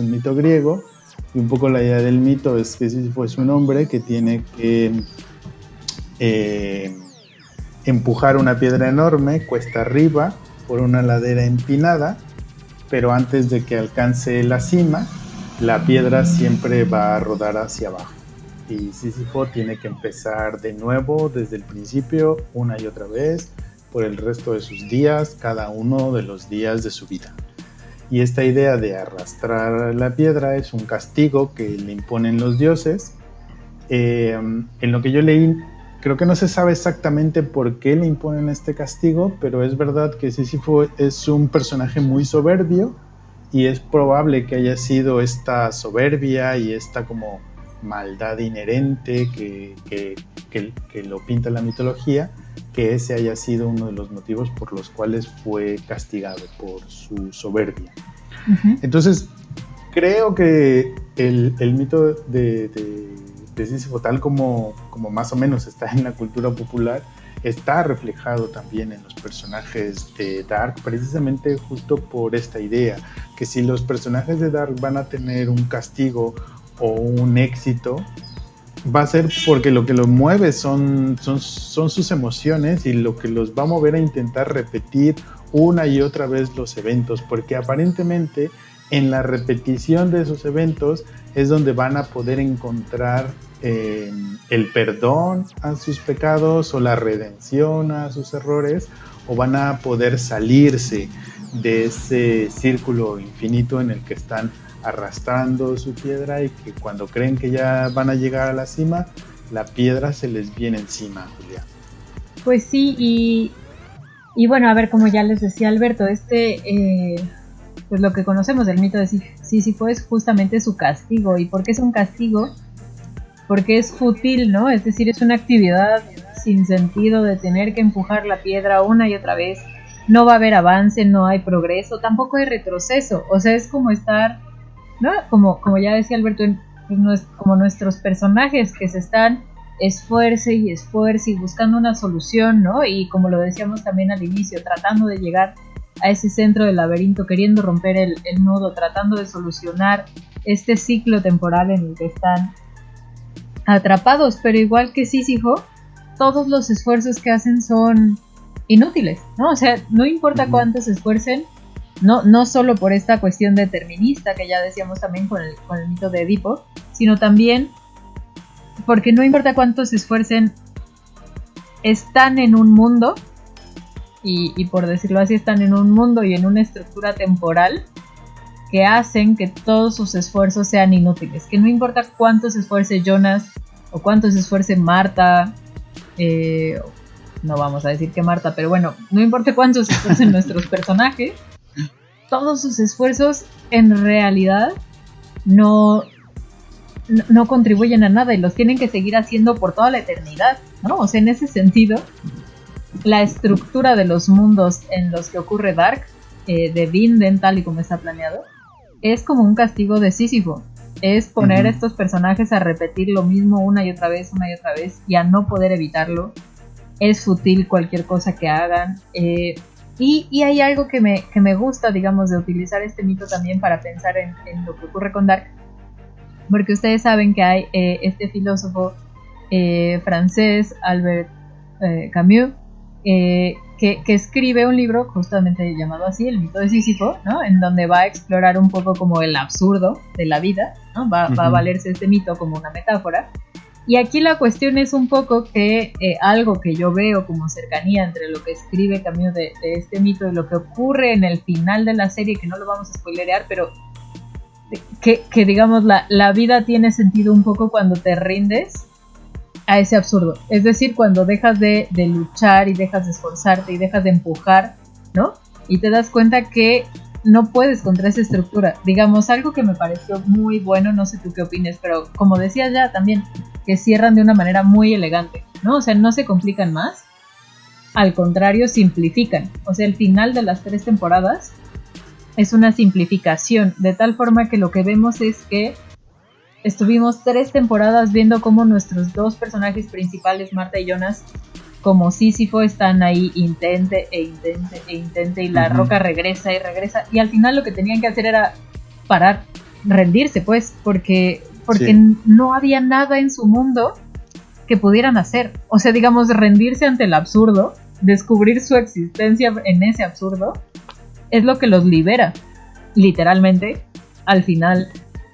B: un mito griego, y un poco la idea del mito es que Sísifo es un hombre que tiene que empujar una piedra enorme cuesta arriba por una ladera empinada, pero antes de que alcance la cima, la piedra siempre va a rodar hacia abajo y Sísifo tiene que empezar de nuevo desde el principio una y otra vez por el resto de sus días, cada uno de los días de su vida. Y esta idea de arrastrar la piedra es un castigo que le imponen los dioses. En lo que yo leí, creo que no se sabe exactamente por qué le imponen este castigo, pero es verdad que Sísifo es un personaje muy soberbio y es probable que haya sido esta soberbia y esta como maldad inherente que lo pinta la mitología, que ese haya sido uno de los motivos por los cuales fue castigado por su soberbia. Entonces, creo que el mito de Sísifo, tal como más o menos está en la cultura popular, está reflejado también en los personajes de Dark, precisamente justo por esta idea, que si los personajes de Dark van a tener un castigo o un éxito, va a ser porque lo que los mueve son sus emociones y lo que los va a mover a intentar repetir una y otra vez los eventos, porque aparentemente en la repetición de esos eventos es donde van a poder encontrar el perdón a sus pecados o la redención a sus errores, o van a poder salirse de ese círculo infinito en el que están arrastrando su piedra y que cuando creen que ya van a llegar a la cima, la piedra se les viene encima, Julia.
C: Pues sí, y bueno, a ver, como ya les decía Alberto, pues lo que conocemos del mito de Sísifo es justamente su castigo. ¿Y por qué es un castigo? Porque es fútil, ¿no? Es decir, es una actividad sin sentido de tener que empujar la piedra una y otra vez. No va a haber avance, no hay progreso, tampoco hay retroceso. O sea, es como estar, ¿no? Como ya decía Alberto, pues como nuestros personajes que se están esfuerce y buscando una solución, ¿no? Y como lo decíamos también al inicio, tratando de llegar a ese centro del laberinto, queriendo romper el nudo, tratando de solucionar este ciclo temporal en el que están atrapados, pero igual que Sísifo, todos los esfuerzos que hacen son inútiles, ¿no? O sea, no importa cuánto se esfuercen, No solo por esta cuestión determinista que ya decíamos también con el mito de Edipo, sino también porque no importa cuánto se esfuercen, están en un mundo, y por decirlo así, están en un mundo y en una estructura temporal que hacen que todos sus esfuerzos sean inútiles. Que no importa cuánto se esfuerce Jonas o cuánto se esfuerce Marta, no vamos a decir que Marta, pero bueno, no importa cuánto se esfuercen nuestros personajes, todos sus esfuerzos en realidad no contribuyen a nada y los tienen que seguir haciendo por toda la eternidad, ¿no? O sea, en ese sentido, la estructura de los mundos en los que ocurre Dark, de Vinden, tal y como está planeado, es como un castigo de Sísifo. Es poner a estos personajes a repetir lo mismo una y otra vez, y a no poder evitarlo. Es fútil cualquier cosa que hagan. Y hay algo que me gusta, digamos, de utilizar este mito también para pensar en lo que ocurre con Dark. Porque ustedes saben que hay este filósofo francés, Albert Camus, que escribe un libro justamente llamado así, El mito de Sísifo, ¿no? En donde va a explorar un poco como el absurdo de la vida, ¿no? Va a valerse este mito como una metáfora. Y aquí la cuestión es un poco que algo que yo veo como cercanía entre lo que escribe Camus de este mito y lo que ocurre en el final de la serie, que no lo vamos a spoilerear, pero que digamos la vida tiene sentido un poco cuando te rindes a ese absurdo. Es decir, cuando dejas de luchar y dejas de esforzarte y dejas de empujar, ¿no? Y te das cuenta que no puedes contra esa estructura. Digamos, algo que me pareció muy bueno, no sé tú qué opines, pero como decía ya también, que cierran de una manera muy elegante, ¿no? O sea, no se complican más, al contrario, simplifican. O sea, el final de las 3 temporadas es una simplificación, de tal forma que lo que vemos es que estuvimos 3 temporadas viendo cómo nuestros 2 personajes principales, Marta y Jonas, como Sísifo, están ahí intente y la roca regresa y regresa, y al final lo que tenían que hacer era parar, rendirse pues, porque no había nada en su mundo que pudieran hacer. O sea, digamos, rendirse ante el absurdo, descubrir su existencia en ese absurdo, es lo que los libera, literalmente, al final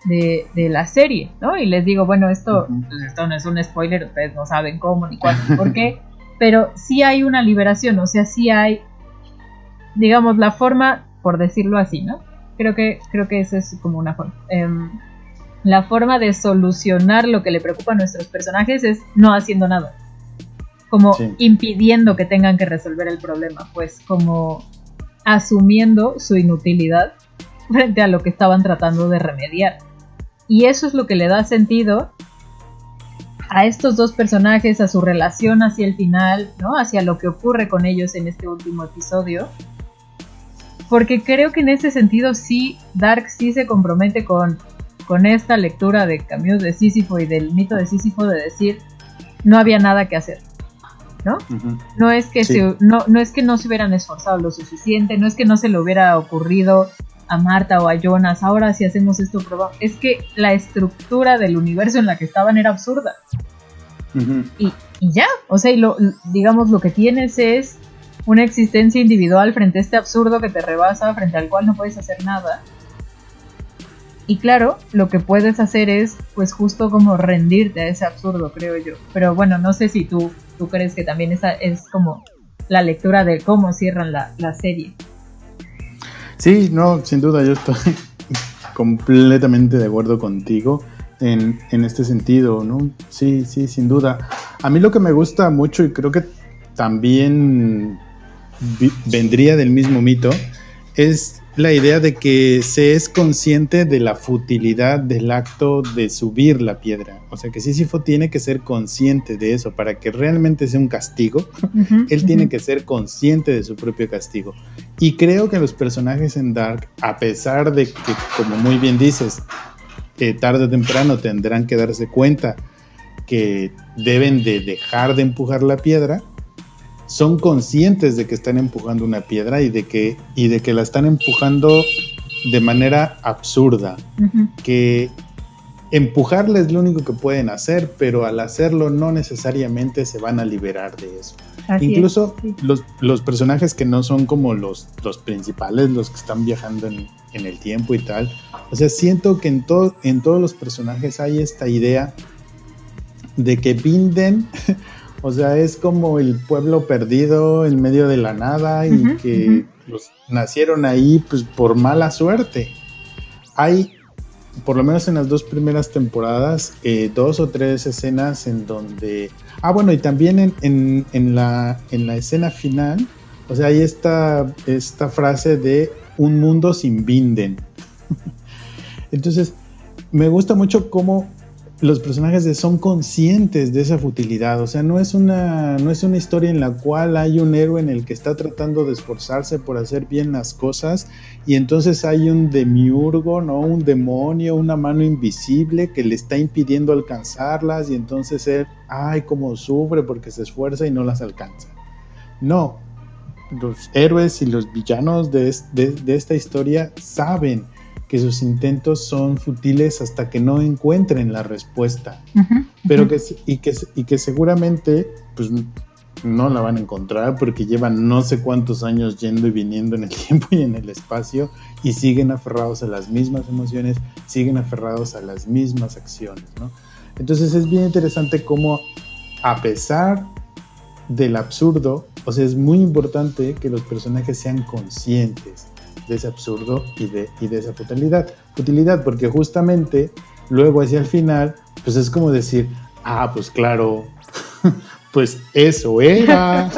C: de la serie, ¿no? Y les digo, bueno, esto no es un spoiler, ustedes no saben cómo, ni cuándo, ni por qué, pero sí hay una liberación, o sea, sí hay, digamos, la forma, por decirlo así, ¿no? Creo que esa es como una forma. La forma de solucionar lo que le preocupa a nuestros personajes es no haciendo nada, como impidiendo que tengan que resolver el problema, pues como asumiendo su inutilidad frente a lo que estaban tratando de remediar. Y eso es lo que le da sentido a estos 2 personajes, a su relación hacia el final, ¿no? Hacia lo que ocurre con ellos en este último episodio. Porque creo que en ese sentido sí, Dark sí se compromete con esta lectura de Camus de Sísifo y del mito de Sísifo, de decir, no había nada que hacer, ¿no? No es que no es que no se hubieran esforzado lo suficiente, no es que no se le hubiera ocurrido a Marta o a Jonas, ahora si hacemos esto probamos. Es que la estructura del universo en la que estaban era absurda. Y ya, o sea, digamos, lo que tienes es una existencia individual frente a este absurdo que te rebasa, frente al cual no puedes hacer nada. Y claro, lo que puedes hacer es, pues, justo como rendirte a ese absurdo, creo yo. Pero bueno, no sé si tú crees que también esa es como la lectura de cómo cierran la serie.
B: Sí, no, sin duda, yo estoy completamente de acuerdo contigo en este sentido, ¿no? Sí, sin duda. A mí lo que me gusta mucho, y creo que también vendría del mismo mito, es la idea de que se es consciente de la futilidad del acto de subir la piedra. O sea, que Sísifo tiene que ser consciente de eso para que realmente sea un castigo. Él tiene que ser consciente de su propio castigo. Y creo que los personajes en Dark, a pesar de que, como muy bien dices, tarde o temprano tendrán que darse cuenta que deben de dejar de empujar la piedra, son conscientes de que están empujando una piedra y de que la están empujando de manera absurda, que empujarles lo único que pueden hacer, pero al hacerlo no necesariamente se van a liberar de eso.
C: Así
B: Incluso
C: es, sí.
B: los personajes que no son como los principales, los que están viajando en el tiempo y tal, o sea, siento que en todos los personajes hay esta idea de que Vinden, o sea, es como el pueblo perdido en medio de la nada y que nacieron ahí pues por mala suerte. Hay, por lo menos en las 2 primeras temporadas, 2 o 3 escenas en donde... bueno, y también en la escena final, o sea, hay esta frase de un mundo sin Vinden. Entonces, me gusta mucho cómo los personajes son conscientes de esa futilidad. O sea, no es una historia en la cual hay un héroe en el que está tratando de esforzarse por hacer bien las cosas y entonces hay un demiurgo, ¿no? Un demonio, una mano invisible que le está impidiendo alcanzarlas y entonces él, cómo sufre porque se esfuerza y no las alcanza. No, los héroes y los villanos de esta historia saben que sus intentos son futiles hasta que no encuentren la respuesta, pero que seguramente pues no la van a encontrar porque llevan no sé cuántos años yendo y viniendo en el tiempo y en el espacio y siguen aferrados a las mismas emociones, siguen aferrados a las mismas acciones, ¿no? Entonces es bien interesante cómo, a pesar del absurdo, o sea, es muy importante que los personajes sean conscientes de ese absurdo y de esa futilidad, porque justamente luego hacia el final, pues es como decir, pues claro, pues eso era.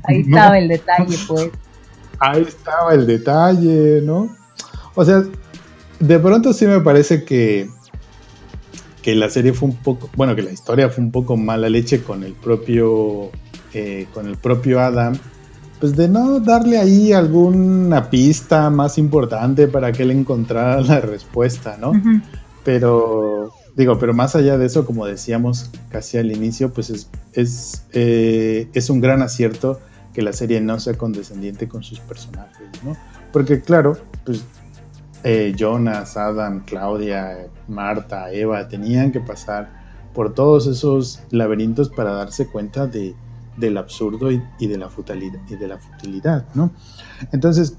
C: Ahí estaba el detalle, pues.
B: Ahí estaba el detalle, ¿no? O sea, de pronto sí me parece que la serie fue un poco, bueno, que la historia fue un poco mala leche con el propio Adam, pues de no darle ahí alguna pista más importante para que él encontrara la respuesta, ¿no? Pero más allá de eso, como decíamos casi al inicio, pues es un gran acierto que la serie no sea condescendiente con sus personajes, ¿no? Porque claro, pues Jonas, Adam, Claudia, Marta, Eva tenían que pasar por todos esos laberintos para darse cuenta del absurdo y de la futilidad, ¿no? Entonces,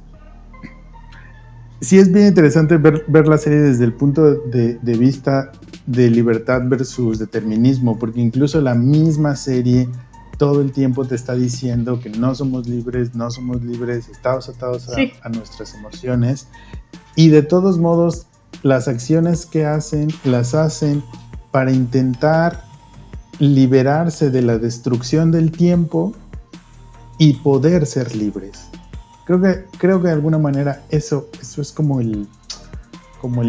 B: sí es bien interesante ver la serie desde el punto de vista de libertad versus determinismo, porque incluso la misma serie todo el tiempo te está diciendo que no somos libres, estamos atados a nuestras emociones, y de todos modos las acciones que hacen, las hacen para intentar liberarse de la destrucción del tiempo y poder ser libres. Creo que de alguna manera eso es como el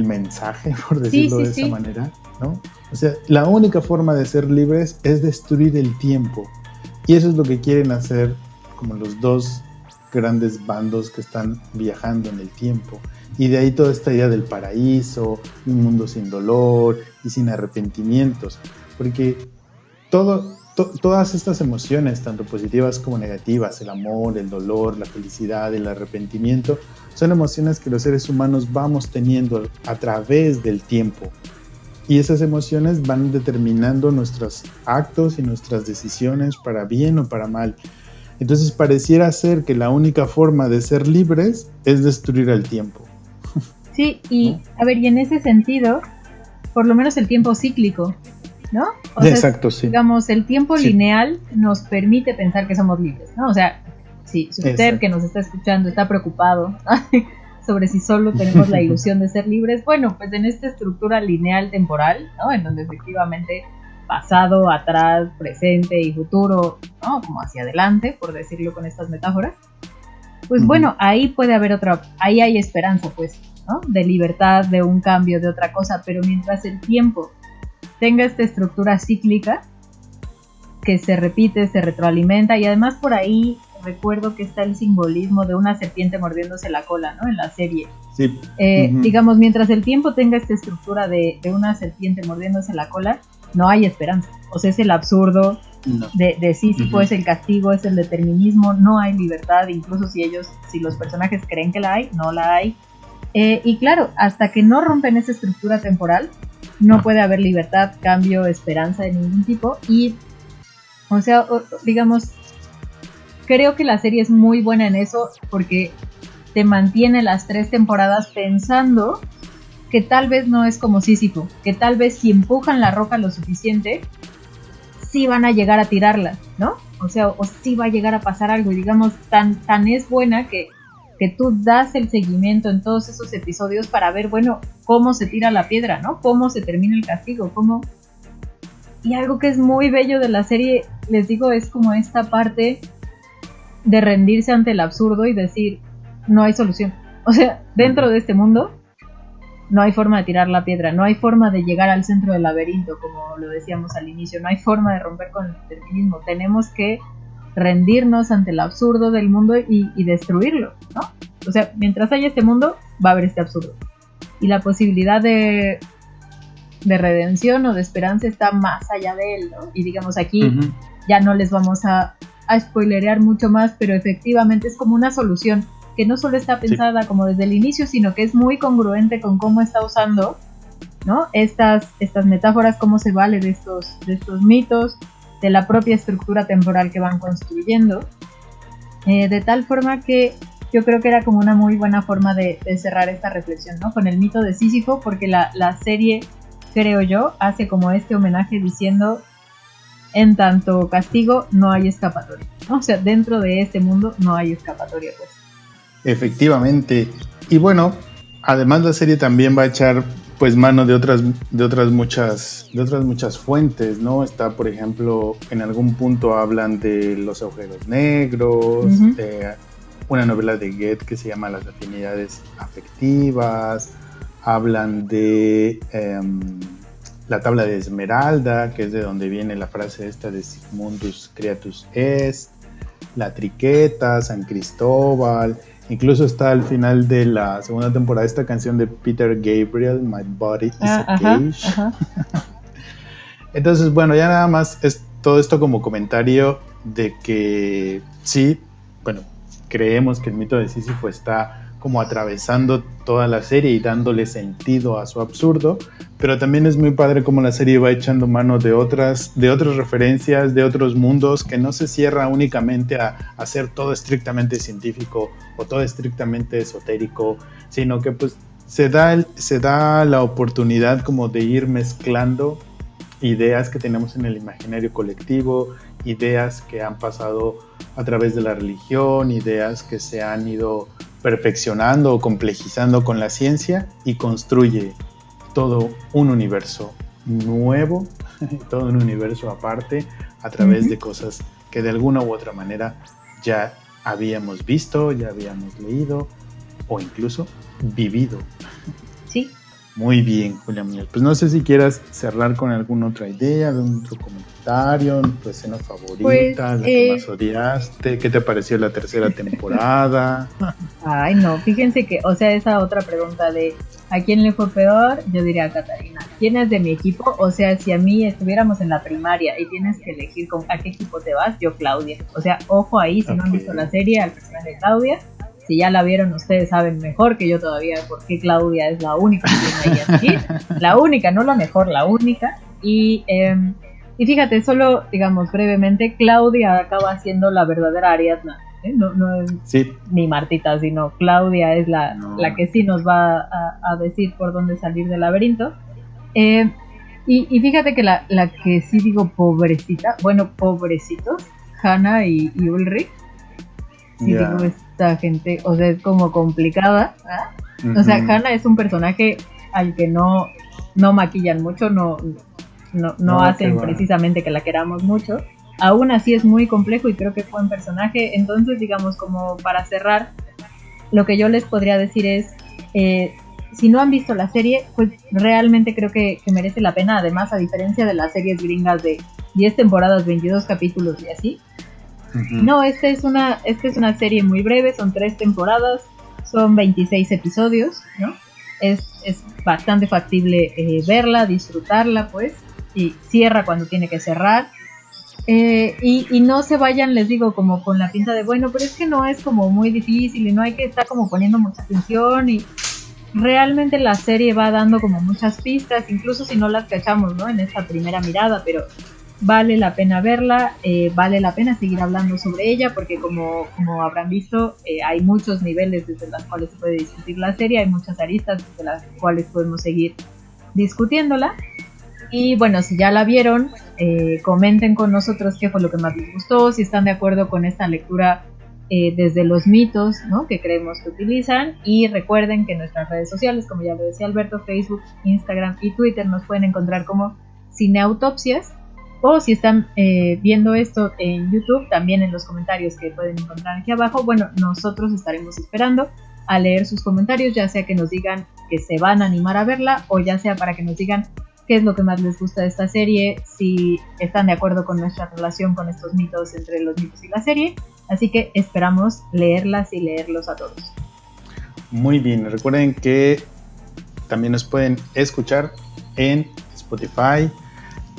B: mensaje, por decirlo de esa manera, ¿no? O sea, la única forma de ser libres es destruir el tiempo, y eso es lo que quieren hacer como los 2 grandes bandos que están viajando en el tiempo, y de ahí toda esta idea del paraíso, un mundo sin dolor y sin arrepentimientos, porque todas estas emociones, tanto positivas como negativas, el amor, el dolor, la felicidad, el arrepentimiento, son emociones que los seres humanos vamos teniendo a través del tiempo. Y esas emociones van determinando nuestros actos y nuestras decisiones para bien o para mal. Entonces pareciera ser que la única forma de ser libres es destruir el tiempo.
C: Sí, y a ver, y en ese sentido, por lo menos el tiempo cíclico, ¿no? O sea,
B: exacto, sí.
C: Digamos, el tiempo lineal nos permite pensar que somos libres, ¿no? O sea, si usted que nos está escuchando está preocupado sobre si solo tenemos la ilusión de ser libres, bueno, pues en esta estructura lineal temporal, ¿no? En donde efectivamente pasado, atrás, presente y futuro, ¿no? Como hacia adelante, por decirlo con estas metáforas, pues bueno, ahí puede haber ahí hay esperanza, pues, ¿no? De libertad, de un cambio, de otra cosa, pero mientras el tiempo tenga esta estructura cíclica que se repite, se retroalimenta, y además por ahí recuerdo que está el simbolismo de una serpiente mordiéndose la cola, ¿no? En la serie.
B: Sí.
C: Digamos, mientras el tiempo tenga esta estructura de una serpiente mordiéndose la cola, no hay esperanza. O sea, es el absurdo de Sísifo, es el castigo, es el determinismo, no hay libertad, incluso si los personajes creen que la hay, no la hay. Y claro, hasta que no rompen esa estructura temporal, no puede haber libertad, cambio, esperanza de ningún tipo. Y, o sea, digamos, creo que la serie es muy buena en eso porque te mantiene las 3 temporadas pensando que tal vez no es como Sísifo, que tal vez si empujan la roca lo suficiente, sí van a llegar a tirarla, ¿no? O sea, o sí va a llegar a pasar algo. Y digamos, tan es buena que tú das el seguimiento en todos esos episodios para ver, bueno, cómo se tira la piedra, ¿no? Cómo se termina el castigo, cómo... Y algo que es muy bello de la serie, les digo, es como esta parte de rendirse ante el absurdo y decir, no hay solución. O sea, dentro de este mundo no hay forma de tirar la piedra, no hay forma de llegar al centro del laberinto, como lo decíamos al inicio, no hay forma de romper con el determinismo. Tenemos que rendirnos ante el absurdo del mundo y destruirlo, ¿no? O sea, mientras haya este mundo, va a haber este absurdo. Y la posibilidad de redención o de esperanza está más allá de él, ¿no? Y digamos, aquí ya no les vamos a spoilerear mucho más, pero efectivamente es como una solución que no solo está pensada como desde el inicio, sino que es muy congruente con cómo está usando, ¿no? Estas metáforas, cómo se vale de estos mitos, de la propia estructura temporal que van construyendo, de tal forma que yo creo que era como una muy buena forma de cerrar esta reflexión, ¿no? Con el mito de Sísifo, porque la serie, creo yo, hace como este homenaje diciendo, en tanto castigo no hay escapatoria, ¿no? O sea, dentro de este mundo no hay escapatoria, pues.
B: Efectivamente. Y bueno, además la serie también va a echar pues mano de otras muchas fuentes, ¿no? Está, por ejemplo, en algún punto hablan de los agujeros negros, una novela de Goethe que se llama Las afinidades afectivas, hablan de la tabla de Esmeralda, que es de donde viene la frase esta de Sigmundus Creatus Est, la triqueta, San Cristóbal. Incluso está al final de la segunda temporada esta canción de Peter Gabriel, My Body is a Cage. Entonces, bueno, ya nada más es todo esto como comentario de que sí, bueno, creemos que el mito de Sísifo está como atravesando toda la serie y dándole sentido a su absurdo, pero también es muy padre como la serie va echando mano de otras referencias, de otros mundos, que no se cierra únicamente a hacer todo estrictamente científico o todo estrictamente esotérico, sino que pues se da la oportunidad como de ir mezclando ideas que tenemos en el imaginario colectivo, ideas que han pasado a través de la religión, ideas que se han ido perfeccionando o complejizando con la ciencia, y construye todo un universo nuevo, todo un universo aparte, a través de cosas que de alguna u otra manera ya habíamos visto, ya habíamos leído o incluso vivido.
C: Sí.
B: Muy bien, Julia Muñoz. Pues no sé si quieras cerrar con alguna otra idea, algún otro comentario, tu escena favorita, pues, la que más odiaste, ¿qué te pareció la tercera temporada?
C: Ay, no, fíjense que, o sea, esa otra pregunta de ¿a quién le fue peor? Yo diría a Catarina. ¿Quién es de mi equipo? O sea, si a mí estuviéramos en la primaria y tienes que elegir con a qué equipo te vas, yo Claudia. O sea, ojo ahí, si no han visto la serie, al personaje de Claudia. Si ya la vieron, ustedes saben mejor que yo todavía por qué Claudia es la única que tiene ahí aquí. La única, no la mejor, la única. Y fíjate, solo, digamos, brevemente, Claudia acaba siendo la verdadera Ariadna. No es ni Martita, sino Claudia es la que sí nos va a decir por dónde salir del laberinto. Y fíjate que la que sí digo pobrecita, bueno, pobrecitos, Hannah y Ulrich. Sí, digo, esta gente, o sea, es como complicada, ¿eh? O sea, Hannah es un personaje al que no maquillan mucho, no hacen precisamente que la queramos mucho. Aún así es muy complejo y creo que es buen personaje. Entonces, digamos, como para cerrar, lo que yo les podría decir es, si no han visto la serie, pues realmente creo que merece la pena. Además, a diferencia de las series gringas de 10 temporadas, 22 capítulos y así, no, esta es una serie muy breve, son 3 temporadas, son 26 episodios, ¿no? Es bastante factible verla, disfrutarla, pues, y cierra cuando tiene que cerrar. Y no se vayan, les digo, como con la pinta de, bueno, pero es que no es como muy difícil y no hay que estar como poniendo mucha atención. Y realmente la serie va dando como muchas pistas, incluso si no las cachamos, ¿no? En esta primera mirada, pero vale la pena verla, vale la pena seguir hablando sobre ella, porque como habrán visto, hay muchos niveles desde los cuales se puede discutir la serie, hay muchas aristas desde las cuales podemos seguir discutiéndola. Y bueno, si ya la vieron, comenten con nosotros qué fue lo que más les gustó, si están de acuerdo con esta lectura desde los mitos, ¿no?, que creemos que utilizan. Y recuerden que en nuestras redes sociales, como ya lo decía Alberto, Facebook, Instagram y Twitter, nos pueden encontrar como Cineautopsias. O si están viendo esto en YouTube, también en los comentarios que pueden encontrar aquí abajo, bueno, nosotros estaremos esperando a leer sus comentarios, ya sea que nos digan que se van a animar a verla, o ya sea para que nos digan qué es lo que más les gusta de esta serie, si están de acuerdo con nuestra relación con estos mitos, entre los mitos y la serie. Así que esperamos leerlas y leerlos a todos.
B: Muy bien, recuerden que también nos pueden escuchar en Spotify,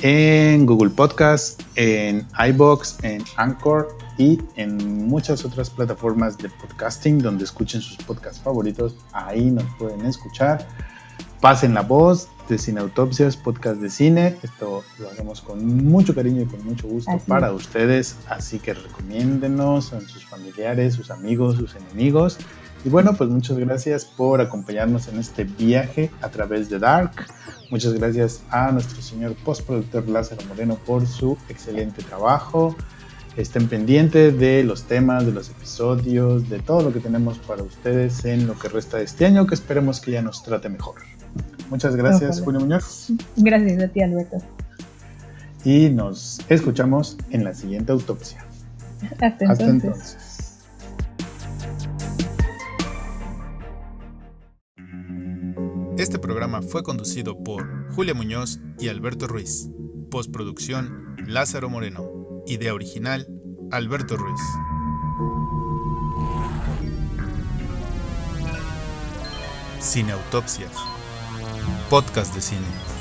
B: en Google Podcast, en iVoox, en Anchor y en muchas otras plataformas de podcasting donde escuchen sus podcasts favoritos. Ahí nos pueden escuchar. Pasen la voz de Cineautopsias, podcast de cine. Esto lo hacemos con mucho cariño y con mucho gusto para ustedes. Así que recomiéndenos a sus familiares, sus amigos, sus enemigos. Y bueno, pues muchas gracias por acompañarnos en este viaje a través de Dark. Muchas gracias a nuestro señor postproductor Lázaro Moreno por su excelente trabajo. Estén pendientes de los temas, de los episodios, de todo lo que tenemos para ustedes en lo que resta de este año, que esperemos que ya nos trate mejor. Muchas gracias, Julio Muñoz.
C: Gracias a ti, Alberto.
B: Y nos escuchamos en la siguiente autopsia.
C: Hasta entonces.
A: Este programa fue conducido por Julia Muñoz y Alberto Ruiz. Postproducción, Lázaro Moreno. Idea original, Alberto Ruiz. Cineautopsias. Podcast de cine.